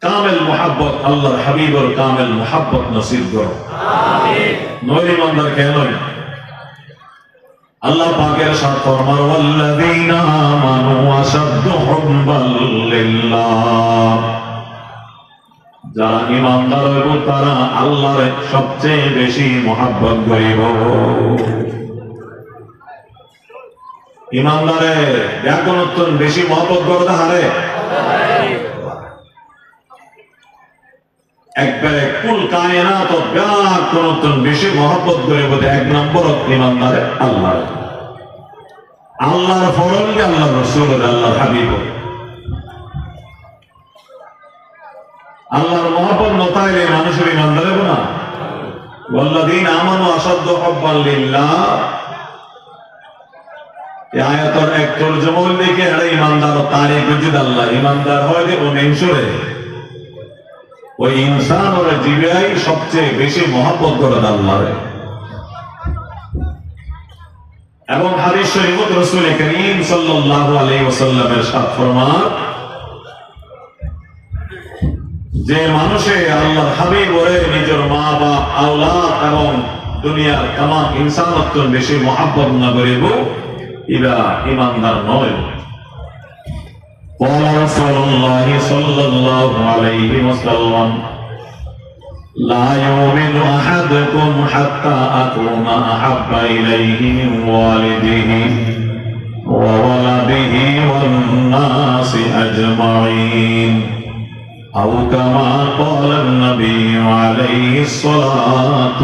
কামেল মুহাব্বত আল্লাহর হাবিবের কামেল মুহাব্বত নসিব করো আমিন। নইলে ইমানদার কেন আল্লাহ পাকের সাথে ফরমান ওয়াল্লাযীনা আমানু আশাদ্দু হুব্বাল লিল্লাহ, যারা ইমানদার হইব তারা আল্লাহর সবচেয়ে বেশি মহব্বত করিব। ইমানদারে ব্যাকুলত্বন বেশি মহব্বত করতে হারে একবারে কুল কায়নাত ব্যাকুলত্বন বেশি মহব্বত করিব। এক নম্বর ইমানদারে আল্লাহ, আল্লাহর ফরজ, আল্লাহর রাসূল, আল্লাহর হাবিব। আল্লাহর মহব্বত নতাইলে মানুষের ইমানদার হবে না। ওয়াল্লাযীনা আমানু আশাদ্দু হুব্বাল লিল্লাহ, এই আয়াতের এক তরজমা লিখে এর ইমানদার তারিখ বুঝিদ আল্লাহ ইমানদার হয় যে ও মেনসুরে ওই ইনসান ওর জীবাই সবচেয়ে বেশি মহব্বত করে আল্লাহরে। এবং হাদিস শরীফত রাসূল করিম সাল্লাল্লাহু আলাইহি ওয়াসাল্লামের সাথ ফরমান যে মানুষে আল্লাহর হাবিব ওরে নিজের মা বাপ আওলাদ এবং দুনিয়ার तमाम ইনসানত্ব বেশি মহব্বত না করিব ইবা ঈমানদার নয়। قال رسول الله صلى الله عليه وسلم لا يؤمن أحدكم حتى أكون أحب إليه من والده وولده والناس أجمعين أو كما قال النبي عليه الصلاة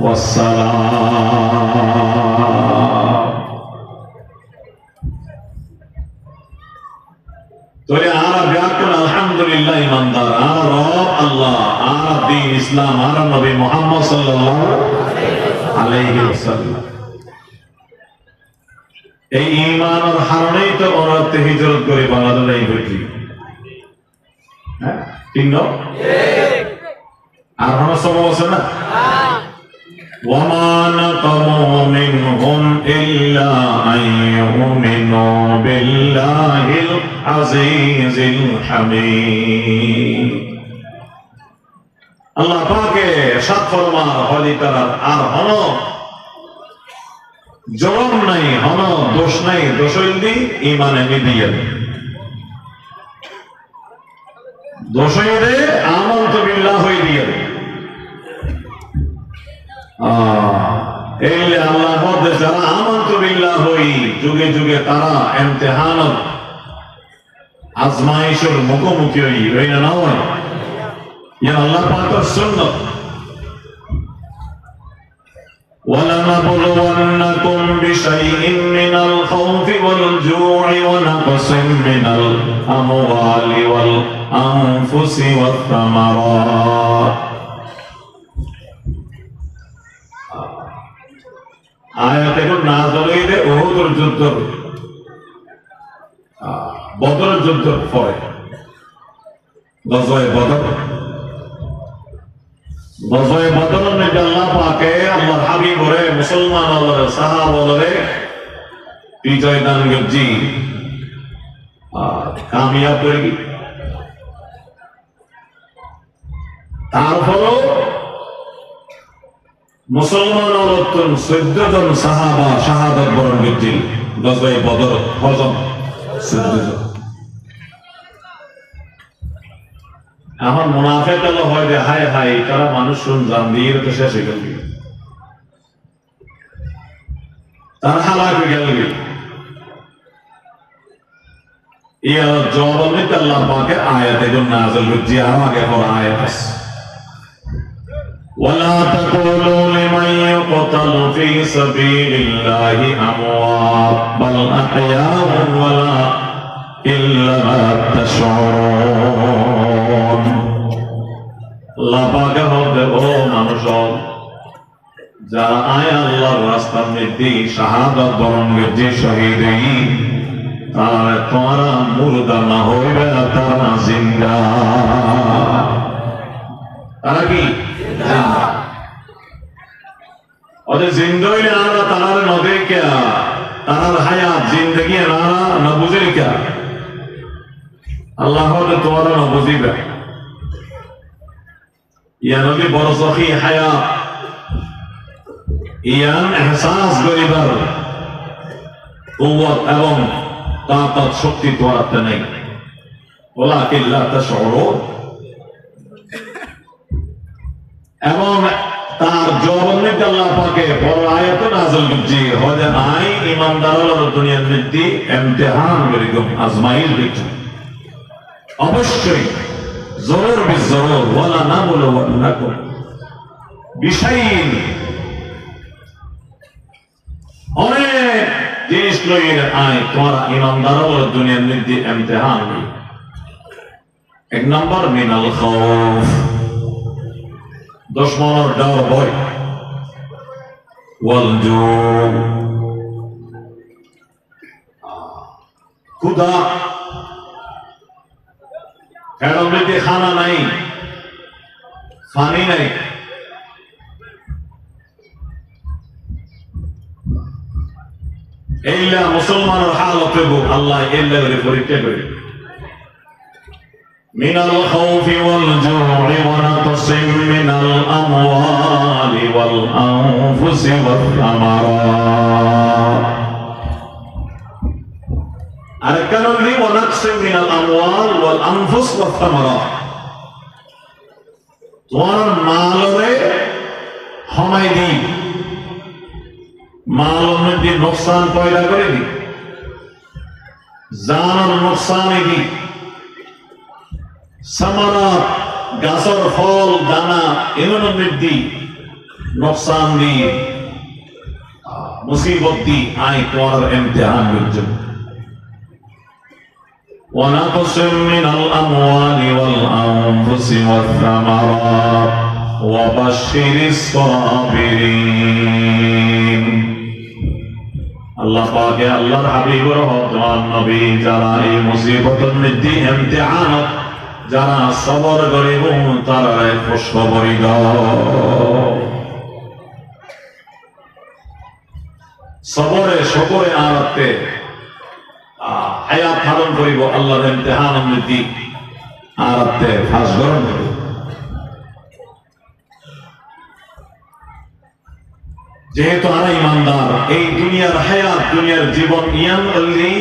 والسلام। তোরে আর ব্যাকুল আলহামদুলিল্লাহ ইমানদার আর রব আল্লাহ আর দ্বীন ইসলাম আর নবী মুহাম্মদ সাল্লাল্লাহু আলাইহি ওয়াসাল্লাম। এই ঈমানের হারণেই তো ওরা হিজরত করে বাংলাদেশে হইছি। আর হন সব আছে না وما نقموا منهم إلا أن يؤمنوا بالله العزيز الحميد। আল্লাহ পাকে সাত ফরমান হলি তার আর হন জরম নাই হন দোষ নাই দোষ হইলি ঈমানে মিলিয়ে দোষ হইলে আমানতু বিল্লাহ হই দিয়ে আল্লাহ মধ্যে যারা আমানতু বিল্লাহ হই যুগে যুগে তারা ইমতিহান আজমাইশের মুখোমুখি হই রইনা না হয় ইয়া আল্লাহ পাকের সুন্নাত। ولنبلونكم بشيء من الخوف والجوع ونقص من الأموال والأنفس والثمرات। আয়াতে কোন নাযিল হইলে উহুদের যুদ্ধ বদরের যুদ্ধের পরে গজওয়ে বদর মধ্যে আল্লাহ পাকে আল্লাহর হাবিব ওরে মুসলমান ওরে সাহাবা ওরে বিজয় দান করছি কামিয়াব করে কি তারপরও মুসলমান ওরতন 14 জন সাহাবা শাহাদাত বরণ করছিল গজওয়ে বদর হজম 14 জন। এখন মুনাফিক হলো হয় যে হায় হায় তারা মানুষ শুন জান দিয়ে তো শেষ হয়ে গেল তারা হালাক হয়ে গেল ইয়া জবাব নিতে আল্লাহ পাকে আয়াতে নাযিল হচ্ছে আর আগে পড়া আয়াত আছে ولا تقولوا لمن يقتل في سبيل الله أموات بل أحياء ولكن لا تشعرون লাপাকে হবে ও মানুষ যারা আয় আল্লাহর রাস্তার মধ্যে শাহাদাত বরণ করছে শহীদ তারা তোমারা মুর্দা না হইবে তারা জিন্দা তারা কি ওদের জিন্দা হইলে আমরা তারার নদে কে তারার হায়াত জিন্দগি না বুঝে কে আল্লাহ তোমারা না বুঝিবে ইয়ানবি বরসখি হায়াত ইয়ান এহসাস করিবার কুওয়াত এবং তাকত শক্তি তোমার নেই ওয়ালাকিন লা তাশউরুন এবং তার জবানে আল্লাহ পাকে বড় আয়াত নাযিল করছে হয় আই ইমানদাররা দুনিয়ার মধ্যে ইমতিহান করিগম আজমাইল দিচ্ছে অবশ্যই জরুর বিজরুর ওয়ালা নাবলুওয়ান্নাকুম বিশাইইন অনেক জিনিস লইয়ে আয় তোমরা ইমানদাররা দুনিয়ার মধ্যে ইমতিহান এক নম্বর মিনাল খাউফ দুশমনের ডর ভয় ওয়াল জু ক্ষুধা ফেরমে খানা নাই পানি নাই এইলা মুসলমানের হালত আল্লাহ এল্লা করে পরীক্ষা করে من الخوف والجوع ونقص من الأموال والأنفس والثمرات أركان لي ونقص من الأموال والأنفس والثمرات তোমার মালরে হমাই দি মালের মধ্যে নোকসান পয়দা করে দি জানের নোকসান দি সামারাত গাছের ফল দানা এগুলোর মধ্যে নোকসান দি মুসিবত দি আই তোমার ইমতিহান করছে ونقص من الأموال والأنفس والثمرات وبشر الصابرين আল্লাহ পাকে আল্লাহর হাবিবুর রহমান নবী যারা এই মুসিবতের মধ্যে ইমতিহানত যারা সবর করিব তারা খুশখবরি দাও সবরে শুকরে আরাতে হায়াত ধারণ করিব আল্লাহর ইমতিহানের মধ্যে আরাতে ফাঁস গ্রহণ করিব যেহেতু আমরা ইমানদার এই দুনিয়ার হায়াত দুনিয়ার জীবন ইয়ান আল্লি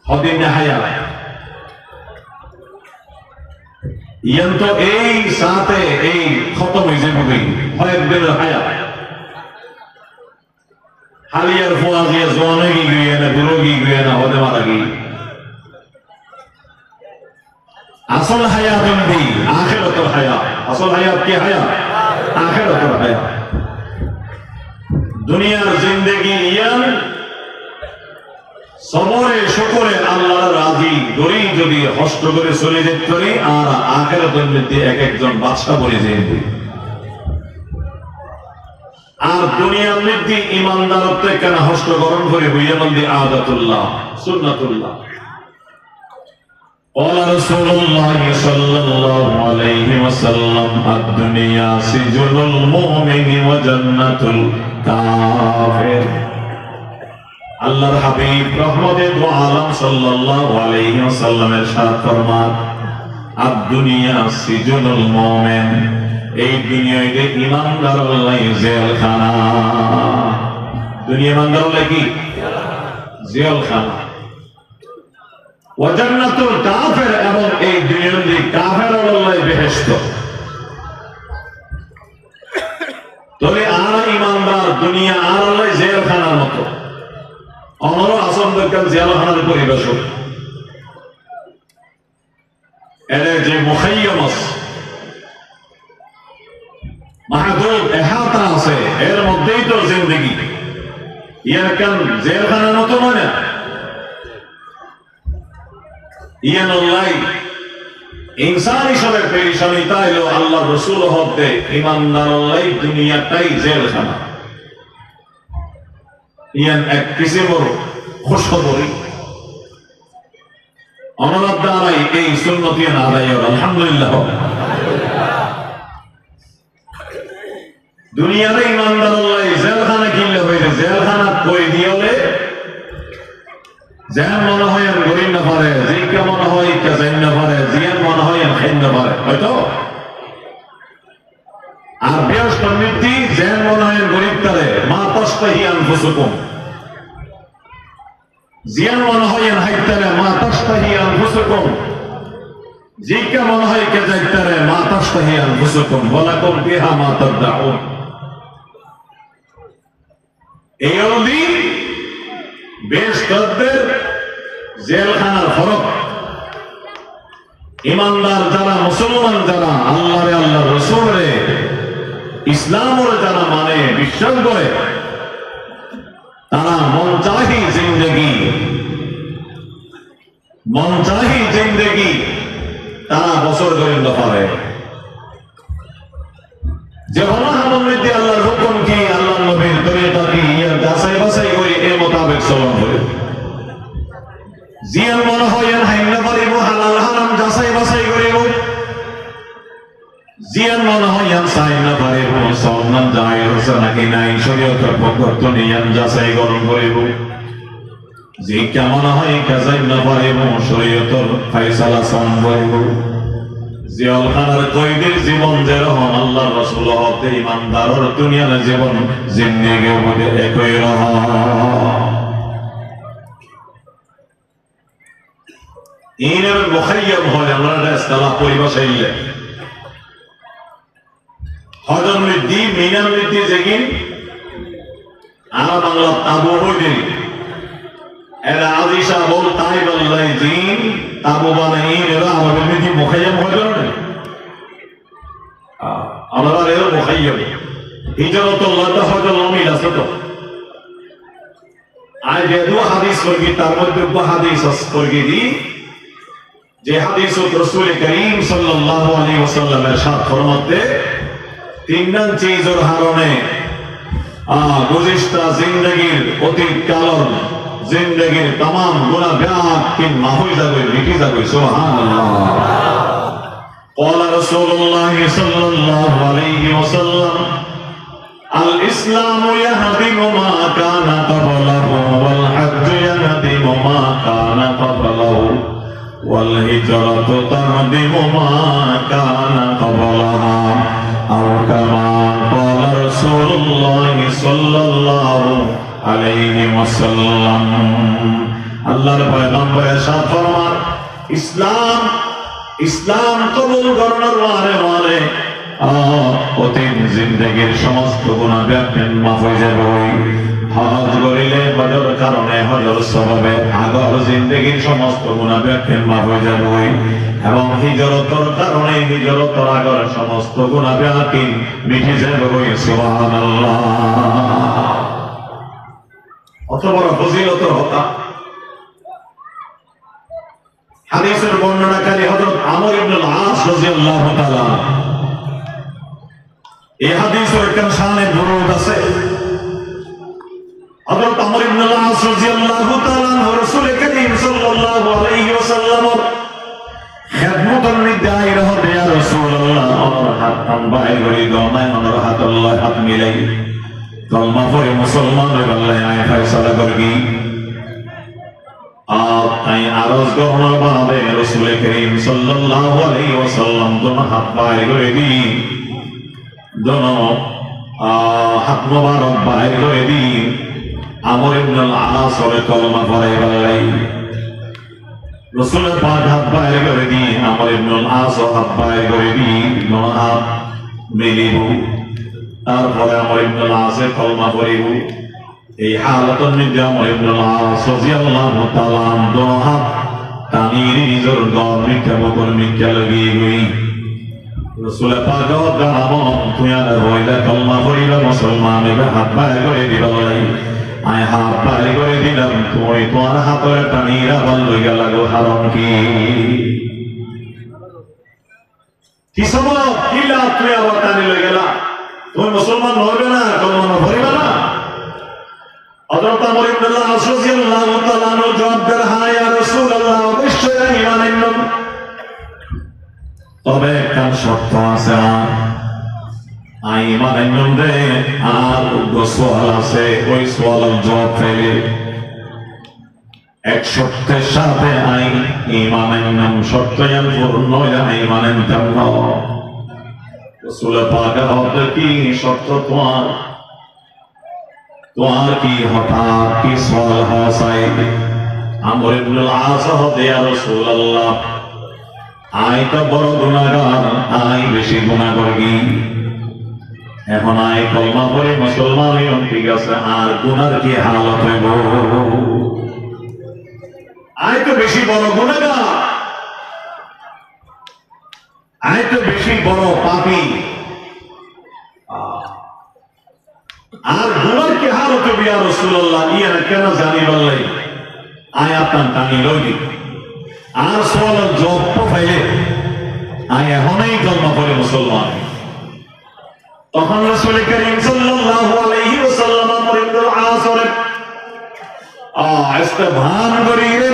হদিন হায়াত ইয়ান তো এই সাথে এই খতম হয়ে যাবে কয়েকদিন হায়াত হালিয়ার ফুয়া দিয়ে জোয়ানে গিয়ে না বুড়ো গিয়ে না হতে মারা গিয়ে আসল হায়াত দি আখিরাতুল হায়াত আসল হায়াত কি হায়াত আখিরাতুল হায়াত দুনিয়ার জিন্দেগি ইয়ান সবরে শুকরে আল্লাহর রাজি গরি যদি হস্ত করে চলে যেতে পারি আর আখিরাতের মধ্যে এক একজন বাদশা বনে যেতে আর দুনিয়ার মধ্যে ইমানদারত্ব কেন হস্ত গ্রহণ করে হইয়া মধ্যে আদাতুল্লাহ সুন্নাতুল্লাহ قال رسول الله صلى الله عليه وسلم الدنيا سجن المؤمن وجنة الكافر আল্লাহর হাবিব রহমতে দু আলম সাল্লাল্লাহু আলাইহি ওয়াসাল্লাম ইরশাদ ফরমান আদ-দুনিয়া সিজনুল মুমিন এই দুনিয়াতে ঈমানদার আল্লাহ জেলখানা দুনিয়া ঈমানদার আল্লাহ কি জেলখানা ওয়াজান্নাতুল কাফির এবং এই দুনিয়াতে কাফের আল্লাহ বেহেশত তবে আর ঈমানদার দুনিয়া আর আল্লাহ জেলখানার মতো অনর আসন দরকার জেলখানার পরিবেশ এর যে মুখাইয়াম আছে মাহদুদ এহাতা আছে, এর মধ্যেই তো জিন্দগি। ইয়ার কেন জেলখানার মতো মানে ইয়ানুল্লাহ ইনসান হিসাবে পেরেশানি তাইলো আল্লাহ রসুল হতে ইমানদার দুনিয়াটাই জেলখানা। ইয়ান এক কিসিমর খুশখবরি অনুরোধ দ্বারাই এই সুন্নতি আদায় আলহামদুলিল্লাহ। দুনিয়াতে ইমানদার জেলখানা কিনলে হইলে জেলখানা কই দিলে যেন মনে হয় গরিব না পারে, জিজ্ঞা মনে হয় জান না পারে, জিয়ান মনে হয় খাইন না পারে হয়তো। আর বৃহস্প মৃত্যু যেন মনে হয় গরিব তারে মা তস্তাহি আনফুসুকুম, জিয়ান মনে হয় হাইতারে মা তস্তাহি আনফুসুকুম, জিজ্ঞা মনে হয় কে যাইতারে মা তস্তাহি আনফুসুকুম ওয়ালাকুম ফিহা মা তাদউন। এই অবধি বেশ তদ্দের জেলখানার ফরক। ইমানদার যারা, মুসলমান যারা, আল্লাহরে আল্লাহ রসুলরে ইসলামরে যারা মানে বিশ্বাস করে, তারা মনচাহি জিন্দেগি তারা বছর ধরে পারে। যে মহামন্ত্রী আল্লাহর হুকুম কি, আল্লাহ নবীর তরিকা কি, যাচাই বাছাই করে এর মোতাবেক চলন করে। জিয়ান মনে হয় হাইনা পারিব, হালাল হারাম যাচাই বাছাই করিব, জিয়ান মনে হয় চাই না পারিব, সন্ধান যায় হচ্ছে নাকি নাই শরীয়তের পরিবর্তন ইয়ান যাচাই গ্রহণ করিব। যে কেমন হয় কাজাই না পারিব, শরীয়তের ফায়সালা সন করিব। জেলখানার কয়েদির জীবন যেরকম আল্লাহ রাসূল হতে ইমানদারের দুনিয়ার জীবন জিন্দেগির মধ্যে একই রকম। ইনের মুখাইয়াম হয় আমরা ইসলাম পরিভাষাইলে হজর মৃদ্ধি মিনার মৃদ্ধি যেগিন আর বাংলা তাবু হইদিন এরা আজিশা বল তাই বললাই জিন তাবু বানাই এরা আমাদের মৃদ্ধি মুখাইয়াম হজর আমরা এর মুখাইয়াম হিজরতুল্লাহ হজর অমিল আছে তো। আজ দু হাদিস করবি, তার মধ্যে দু হাদিস করবি দি যে হাদিস রাসূল করিম সাল্লাল্লাহু আলাইহি ওয়াসাল্লামের সাথ ফরমাতে তিনজন চিজের কারণে গুজিশতা জিন্দেগির অতীত কালর জিন্দেগির तमाम গুনাহ ব্যাক কিন মাফ হয়ে যাবে, মিটে যাবে। সুবহানাল্লাহ। قال رسول الله صلى الله عليه وسلم الإسلام يهدم ما كان قبله والحج يهدم ما كان قبله والهجرة تهدم ما كان قبلها أو كما قال رسول الله صلى الله عليه وسلم। আল্লাহর পয়গম্বর ইরশাদ ফরমান ইসলাম কবুল করার ওয়ারে অতীত জিন্দেগির সমস্ত গুনাহ ব্যাপেন মাফ হয়ে যাবে। হজ করিলে হজর কারণে হজর সওয়াবে আগর জিন্দেগির সমস্ত গুনাহ ব্যাপেন মাফ হয়ে যাবে এবং হিজরতের কারণে হিজরতের আগর সমস্ত গুনাহ ব্যাপেন মিটে যাবে। সুবহানাল্লাহ। অত বড় ফজিলতের কথা হাদিসের বর্ণনাকারী হযরত আমর ইবনে আল-আস রাদিয়াল্লাহু তাআলা। এই হাদিসের একটা শানে দুরূদ আছে। হযরত আমর ইবনে আল-আস রাদিয়াল্লাহু তাআলা রাসূল করিম সাল্লাল্লাহু আলাইহি ওয়াসাল্লাম খেদমতের নিদাই রহতে ইয়া রাসূলুল্লাহ আমার হাত বাই করে দাও না, আমার হাত আল্লাহ হাত মিলাই কলমা পড়ে মুসলমান হয়ে আল্লাহ আয় ফয়সালা করবি। তাই আরজ গ্রহণের ভাবে রাসূল করিম সাল্লাল্লাহু আলাইহি ওয়াসাল্লাম দোনো হাত বাইর করে দি, দোনো হাত মোবারক বাইর করে দি আমর ইবনে আল-আস কলমা পড়ে বললাই। রাসূলের পাক হাত বাইর করে দি আমর ইবনে আল-আস হাত বাইর করে দি, দোনো হাত মিলিব। তারপরে আমর ইবনে আল-আস কলমা পড়িব। এই হালাতের মধ্যে আমর ইবনে আল-আস রাদিয়াল্লাহু তাআলা দোনো হাত টানিয়ে নিজের গর্বিত বকর মিথ্যা লাগিয়ে গই রাসূল পাক জানাবো তুই আর হইলে কলমা পড়িলে মুসলমান হবে হাত বাইরে করে দিবাই আয় হাত বাইরে করে দিলাম তুই তোমার হাতের টানিরা বন্ধ হইয়া লাগো হারাম কি সময় কি লাভ তুই আবার টানি লই গেলা তুমি মুসলমান হবে না কলমা পড়িবা না হযরত আমর ইবনে আস রাদিয়াল্লাহু তাআলা আনহু জবাব দেন হ্যাঁ ইয়া রাসূলুল্লাহ অবশ্যই ঈমান আনলাম তবে একটা শর্ত আছে আই ঈমান আনলাম রে আর গোসল আছে ওই সওয়ালের জবাব পেলে এক শর্তের সাথে আই ঈমান আনলাম শর্তয়ান পূর্ণ হইলে ঈমান আনতাম না রাসূল পাকের হতে কি শর্ত তোমার কি হঠাৎ কি সওয়াল হাসাই আমর ইবনে আস হতে ইয়া রাসূলুল্লাহ আই তো বড় গুনাহগার আই বেশি গুনাহ করি এখন আই কলমা পড়ে মুসলমান হইলাম ঠিক আছে আর গুনার কি হালত হইব আই তো বেশি বড় গুনাহগার আই তো বেশি বড় পাপী আর গুনার কি হালত হইব ইয়া রাসূলুল্লাহ ইয়া কেন জানি বললাই আই আপনার টানি লই আর সওয়ালের জবাব পাইলে আই এখনই কলমা পড়ে মুসলমান তখন রাসূল করিম সাল্লাল্লাহু আলাইহি ওয়াসাল্লাম আমর ইবনে আস ইস্তেফহাম করিয়ে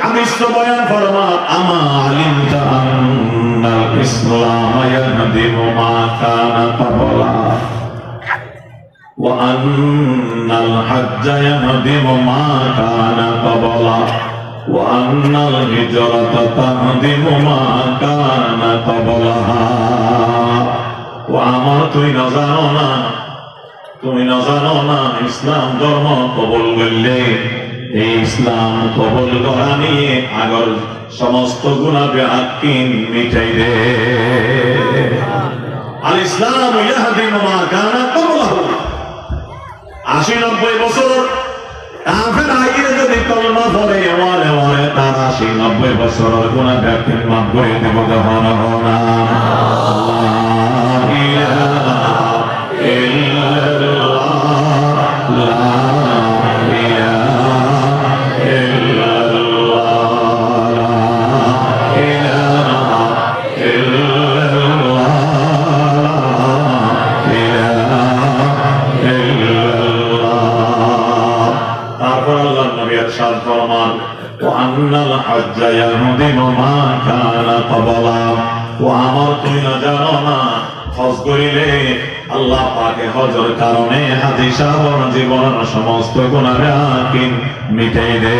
হাদিস বয়ান ফরমান আমা আলিমতা আন্নাল ইসলাম ইয়াহদিমু মা কানা ক্বাবলা ওয়া আন্নাল হজ্জ ইয়াহদিমু মা কানা ক্বাবলা وأن الهجرة تهدم ما كان قبلها وأمر তুমি না জানো না ইসলাম ধর্ম কবুল করলে এই ইসলাম কবুল করা নিয়ে আগর সমস্ত গুনাহ বিআকিন মিটাই দে আল ইসলাম ইয়াহদিমু মা কানা ক্বাবলাহু 80-90 বছর কাফের আইয়ে যদি কলমা পড়ে ওয়ারে ওয়ারে তার 80-90 বছরের গুনাহ ব্যক্তির মাফ করে দেব যখন না আল্লাহ ইলাহা ইল্লাল্লাহ লা ইলাহা ইল্লাল্লাহ লা ইলাহা ইল্লাল্লাহ লা ইলাহা ইল্লাল্লাহ তারপর আল্লাহ নবী ইরশাদ ফরমান ওয়ান্নাল হজ্জ ইয়াহদিমু মা কানা ক্বাবলা ও আমার তুই না জানো না হজ করিলে আল্লাহ পাকে হজের কারণে হাজী সাহেবের জীবনের সমস্ত গুনাহ বিআকিন মিটাই দে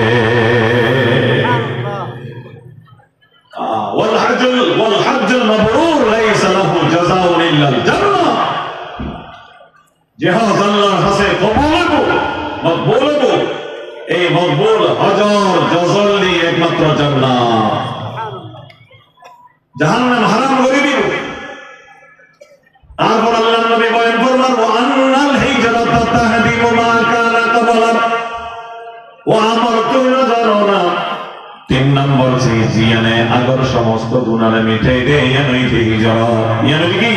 ওয়াল হজ্জুল মাবরুর লাইসা লাহু জাযাউন ইল্লাল জান্নাহ যে হজ আল্লাহর কাছে মকবুল হইব এই মকবুল হজর জজল্লি একমাত্র জান্নাত জাহান্নাম হারাম করে দিব তারপর আল্লাহর নবী বয়ান ফরমান ওয়া আন্নাল হিজরাতা তাহদিমু মা কানা ক্বাবলা ও আমার তুই না জানো না 3 নম্বর জিয়ানে আগর সমস্ত গুনাহ মিটাই দে ইয়ানই হিজরা ইয়ানই কি